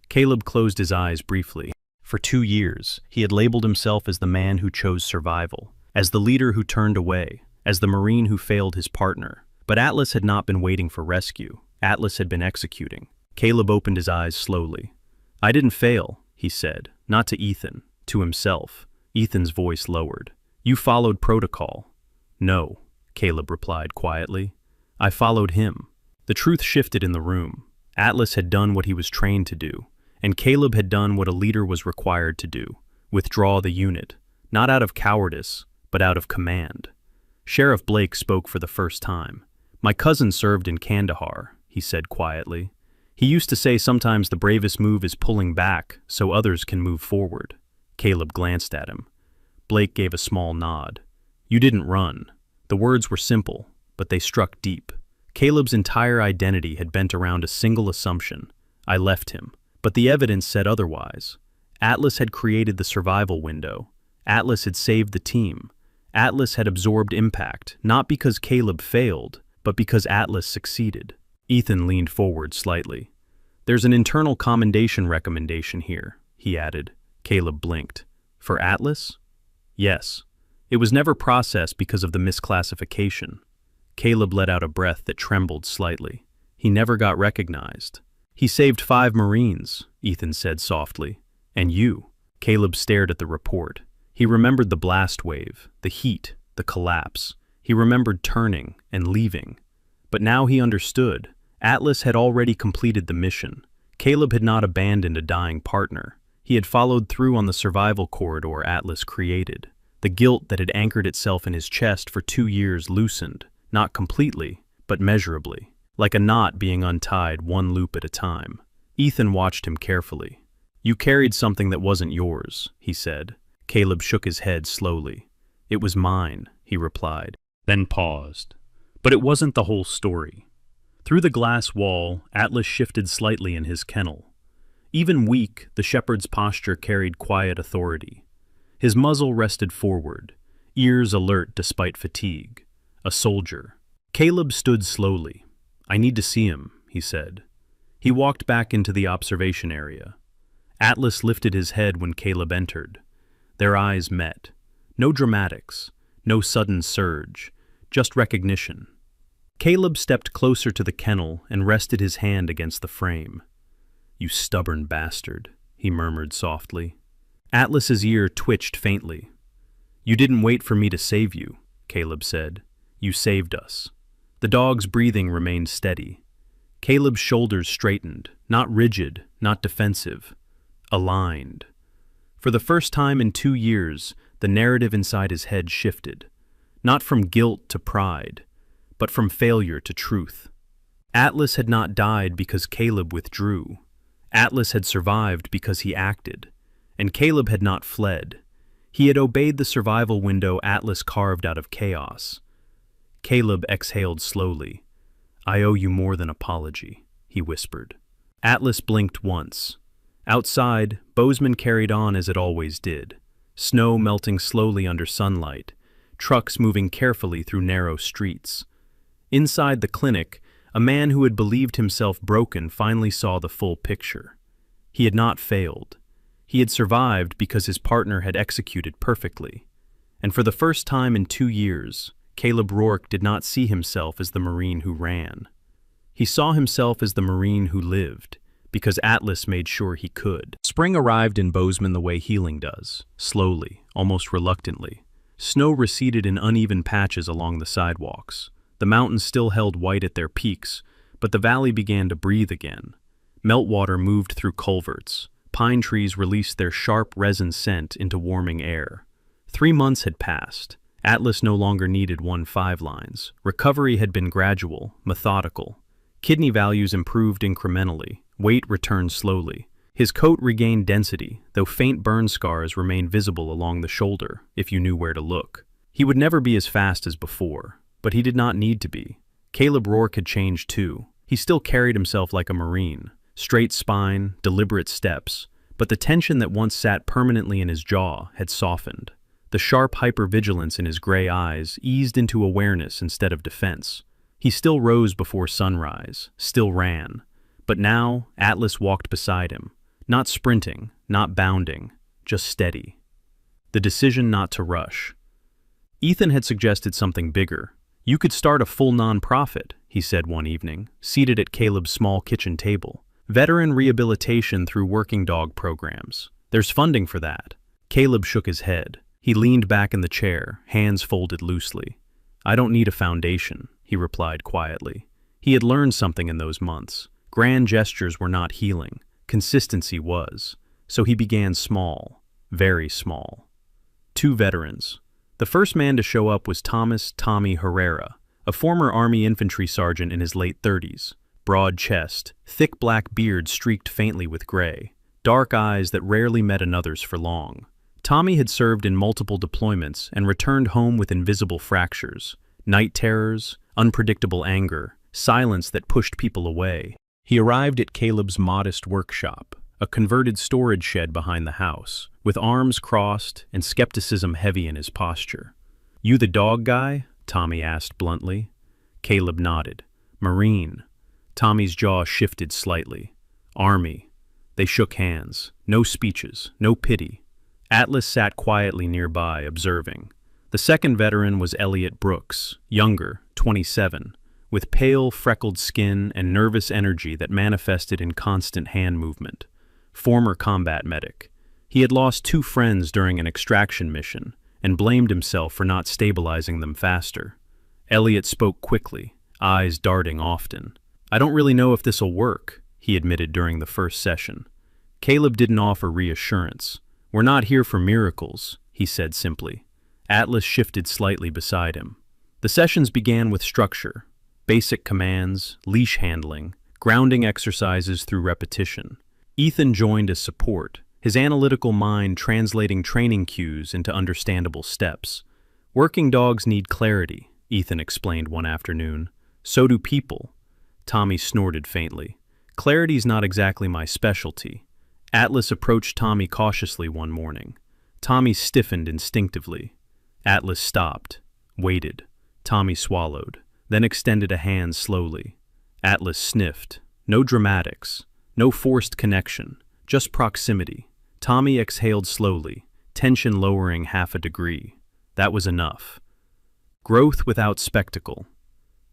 Caleb closed his eyes briefly. For 2 years, he had labeled himself as the man who chose survival, as the leader who turned away, as the Marine who failed his partner. But Atlas had not been waiting for rescue. Atlas had been executing. Caleb opened his eyes slowly. "I didn't fail," he said, not to Ethan, to himself. Ethan's voice lowered. "You followed protocol." "No," Caleb replied quietly. "I followed him." The truth shifted in the room. Atlas had done what he was trained to do, and Caleb had done what a leader was required to do, withdraw the unit, not out of cowardice, but out of command. Sheriff Blake spoke for the first time. "My cousin served in Kandahar," he said quietly. "He used to say sometimes the bravest move is pulling back so others can move forward." Caleb glanced at him. Blake gave a small nod. "You didn't run." The words were simple, but they struck deep. Caleb's entire identity had bent around a single assumption. I left him. But the evidence said otherwise. Atlas had created the survival window. Atlas had saved the team. Atlas had absorbed impact, not because Caleb failed, but because Atlas succeeded. Ethan leaned forward slightly. "There's an internal commendation recommendation here," he added. Caleb blinked. "For Atlas?" "Yes. It was never processed because of the misclassification." Caleb let out a breath that trembled slightly. "He never got recognized." "He saved 5 Marines," Ethan said softly. "And you." Caleb stared at the report. He remembered the blast wave, the heat, the collapse. He remembered turning and leaving. But now he understood. Atlas had already completed the mission. Caleb had not abandoned a dying partner. He had followed through on the survival corridor Atlas created. The guilt that had anchored itself in his chest for 2 years loosened, not completely, but measurably, like a knot being untied one loop at a time. Ethan watched him carefully. You carried something that wasn't yours, he said. Caleb shook his head slowly. It was mine, he replied, then paused. But it wasn't the whole story. Through the glass wall, Atlas shifted slightly in his kennel. Even weak, the shepherd's posture carried quiet authority. His muzzle rested forward, ears alert despite fatigue. A soldier. Caleb stood slowly. I need to see him, he said. He walked back into the observation area. Atlas lifted his head when Caleb entered. Their eyes met. No dramatics, no sudden surge, just recognition. Caleb stepped closer to the kennel and rested his hand against the frame. You stubborn bastard, he murmured softly. Atlas's ear twitched faintly. You didn't wait for me to save you, Caleb said. You saved us. The dog's breathing remained steady. Caleb's shoulders straightened, not rigid, not defensive. Aligned. For the first time in 2 years, the narrative inside his head shifted. Not from guilt to pride, but from failure to truth. Atlas had not died because Caleb withdrew. Atlas had survived because he acted. And Caleb had not fled. He had obeyed the survival window Atlas carved out of chaos. Caleb exhaled slowly. I owe you more than apology, he whispered. Atlas blinked once. Outside, Bozeman carried on as it always did. Snow melting slowly under sunlight, trucks moving carefully through narrow streets. Inside the clinic, a man who had believed himself broken finally saw the full picture. He had not failed. He had survived because his partner had executed perfectly. And for the first time in 2 years, Caleb Rourke did not see himself as the Marine who ran. He saw himself as the Marine who lived, because Atlas made sure he could. Spring arrived in Bozeman the way healing does, slowly, almost reluctantly. Snow receded in uneven patches along the sidewalks. The mountains still held white at their peaks, but the valley began to breathe again. Meltwater moved through culverts. Pine trees released their sharp resin scent into warming air. 3 months had passed. Atlas no longer needed 1-5 lines. Recovery had been gradual, methodical. Kidney values improved incrementally. Weight returned slowly. His coat regained density, though faint burn scars remained visible along the shoulder, if you knew where to look. He would never be as fast as before, but he did not need to be. Caleb Rourke had changed too. He still carried himself like a Marine. Straight spine, deliberate steps, but the tension that once sat permanently in his jaw had softened. The sharp hypervigilance in his gray eyes eased into awareness instead of defense. He still rose before sunrise, still ran. But now, Atlas walked beside him, not sprinting, not bounding, just steady. The decision not to rush. Ethan had suggested something bigger. You could start a full nonprofit, he said one evening, seated at Caleb's small kitchen table. Veteran rehabilitation through working dog programs. There's funding for that. Caleb shook his head. He leaned back in the chair, hands folded loosely. I don't need a foundation, he replied quietly. He had learned something in those months. Grand gestures were not healing. Consistency was. So he began small, very small. 2 veterans. The first man to show up was Thomas "Tommy" Herrera, a former Army infantry sergeant in his late 30s. Broad chest, thick black beard streaked faintly with gray, dark eyes that rarely met another's for long. Tommy had served in multiple deployments and returned home with invisible fractures, night terrors, unpredictable anger, silence that pushed people away. He arrived at Caleb's modest workshop, a converted storage shed behind the house, with arms crossed and skepticism heavy in his posture. You the dog guy? Tommy asked bluntly. Caleb nodded. Marine. Tommy's jaw shifted slightly. Army. They shook hands. No speeches, no pity. Atlas sat quietly nearby, observing. The second veteran was Elliot Brooks, younger, 27, with pale, freckled skin and nervous energy that manifested in constant hand movement. Former combat medic. He had lost 2 friends during an extraction mission and blamed himself for not stabilizing them faster. Elliot spoke quickly, eyes darting often. I don't really know if this'll work, he admitted during the first session. Caleb didn't offer reassurance. We're not here for miracles, he said simply. Atlas shifted slightly beside him. The sessions began with structure, basic commands, leash handling, grounding exercises through repetition. Ethan joined as support, his analytical mind translating training cues into understandable steps. Working dogs need clarity, Ethan explained one afternoon. So do people. Tommy snorted faintly. Clarity's not exactly my specialty. Atlas approached Tommy cautiously one morning. Tommy stiffened instinctively. Atlas stopped, waited. Tommy swallowed, then extended a hand slowly. Atlas sniffed. No dramatics, no forced connection, just proximity. Tommy exhaled slowly, tension lowering half a degree. That was enough. Growth without spectacle.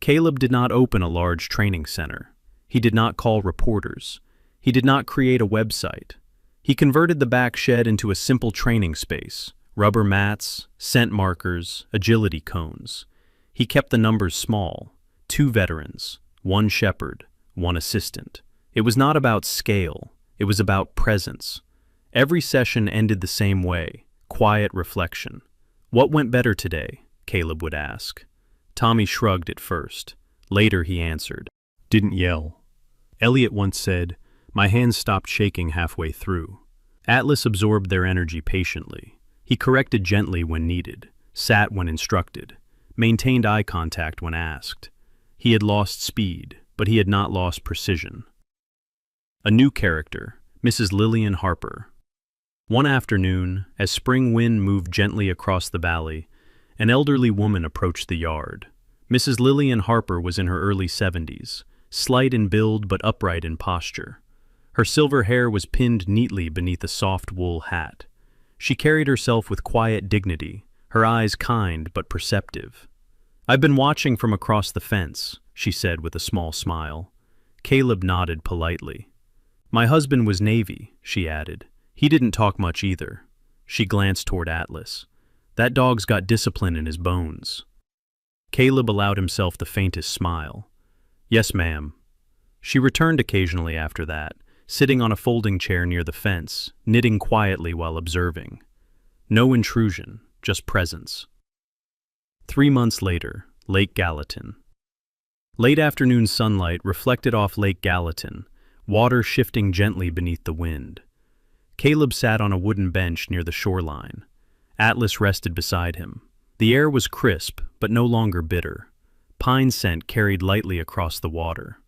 Caleb did not open a large training center. He did not call reporters. He did not create a website. He converted the back shed into a simple training space, rubber mats, scent markers, agility cones. He kept the numbers small, 2 veterans, 1 shepherd, 1 assistant. It was not about scale, it was about presence. Every session ended the same way, quiet reflection. What went better today? Caleb would ask. Tommy shrugged at first. Later he answered. Didn't yell. Elliot once said, my hands stopped shaking halfway through. Atlas absorbed their energy patiently. He corrected gently when needed, sat when instructed, maintained eye contact when asked. He had lost speed, but he had not lost precision. A new character, Mrs. Lillian Harper. One afternoon, as spring wind moved gently across the valley, an elderly woman approached the yard. Mrs. Lillian Harper was in her early 70s, slight in build but upright in posture. Her silver hair was pinned neatly beneath a soft wool hat. She carried herself with quiet dignity, her eyes kind but perceptive. I've been watching from across the fence, she said with a small smile. Caleb nodded politely. My husband was Navy, she added. He didn't talk much either. She glanced toward Atlas. That dog's got discipline in his bones. Caleb allowed himself the faintest smile. Yes, ma'am. She returned occasionally after that, sitting on a folding chair near the fence, knitting quietly while observing. No intrusion, just presence. 3 months later, Lake Gallatin. Late afternoon sunlight reflected off Lake Gallatin, water shifting gently beneath the wind. Caleb sat on a wooden bench near the shoreline. Atlas rested beside him. The air was crisp, but no longer bitter. Pine scent carried lightly across the water.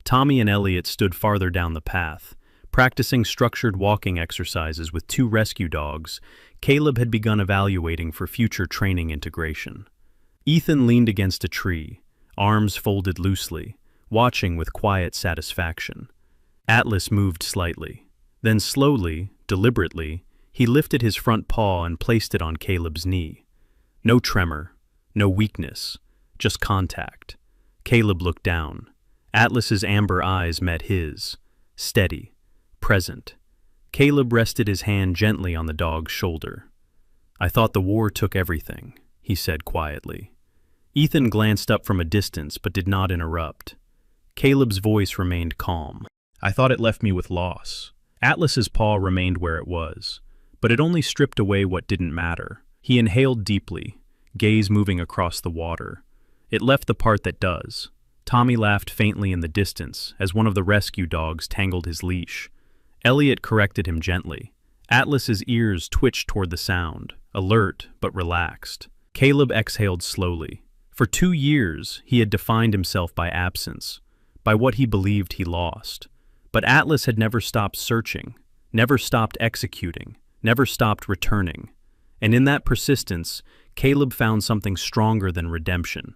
Tommy and Elliot stood farther down the path, practicing structured walking exercises with 2 rescue dogs Caleb had begun evaluating for future training integration. Ethan leaned against a tree, arms folded loosely, watching with quiet satisfaction. Atlas moved slightly. Then slowly, deliberately, he lifted his front paw and placed it on Caleb's knee. No tremor, no weakness, just contact. Caleb looked down. Atlas's amber eyes met his, steady, present. Caleb rested his hand gently on the dog's shoulder. I thought the war took everything, he said quietly. Ethan glanced up from a distance but did not interrupt. Caleb's voice remained calm. I thought it left me with loss. Atlas's paw remained where it was, but it only stripped away what didn't matter. He inhaled deeply, gaze moving across the water. It left the part that does. Tommy laughed faintly in the distance as one of the rescue dogs tangled his leash. Elliot corrected him gently. Atlas's ears twitched toward the sound, alert but relaxed. Caleb exhaled slowly. For 2 years, he had defined himself by absence, by what he believed he lost. But Atlas had never stopped searching, never stopped executing, never stopped returning. And in that persistence, Caleb found something stronger than redemption.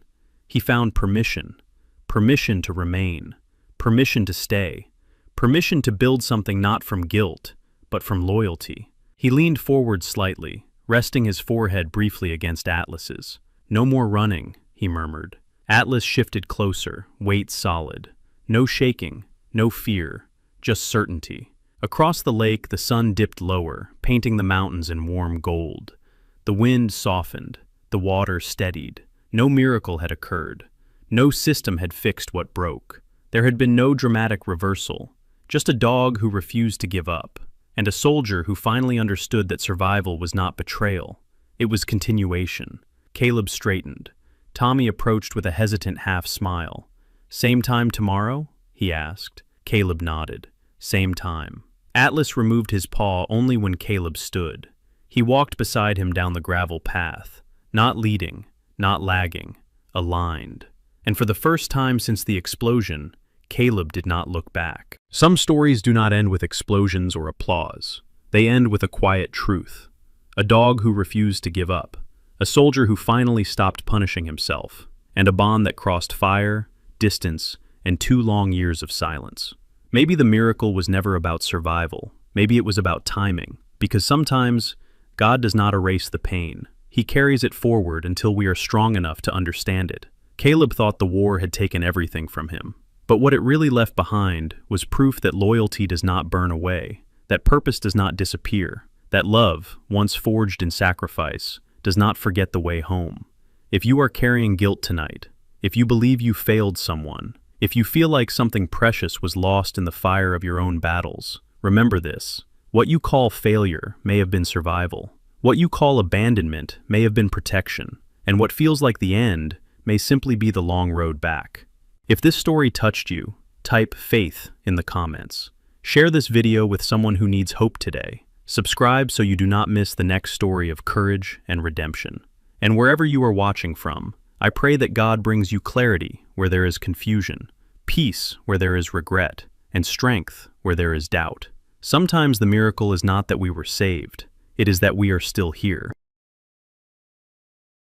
He found permission. Permission to remain. Permission to stay. Permission to build something not from guilt, but from loyalty. He leaned forward slightly, resting his forehead briefly against Atlas's. No more running, he murmured. Atlas shifted closer, weight solid. No shaking, no fear, just certainty. Across the lake, the sun dipped lower, painting the mountains in warm gold. The wind softened, the water steadied. No miracle had occurred. No system had fixed what broke. There had been no dramatic reversal, just a dog who refused to give up, and a soldier who finally understood that survival was not betrayal. It was continuation. Caleb straightened. Tommy approached with a hesitant half smile. Same time tomorrow? He asked. Caleb nodded. Same time. Atlas removed his paw only when Caleb stood. He walked beside him down the gravel path, not leading, not lagging, aligned. And for the first time since the explosion, Caleb did not look back. Some stories do not end with explosions or applause. They end with a quiet truth. A dog who refused to give up, a soldier who finally stopped punishing himself, and a bond that crossed fire, distance, and 2 long years of silence. Maybe the miracle was never about survival. Maybe it was about timing, because sometimes God does not erase the pain. He carries it forward until we are strong enough to understand it. Caleb thought the war had taken everything from him, but what it really left behind was proof that loyalty does not burn away, that purpose does not disappear, that love, once forged in sacrifice, does not forget the way home. If you are carrying guilt tonight, if you believe you failed someone, if you feel like something precious was lost in the fire of your own battles, remember this. What you call failure may have been survival. What you call abandonment may have been protection. And what feels like the end may simply be the long road back. If this story touched you, type faith in the comments. Share this video with someone who needs hope today. Subscribe so you do not miss the next story of courage and redemption. And wherever you are watching from, I pray that God brings you clarity where there is confusion, peace where there is regret, and strength where there is doubt. Sometimes the miracle is not that we were saved, it is that we are still here.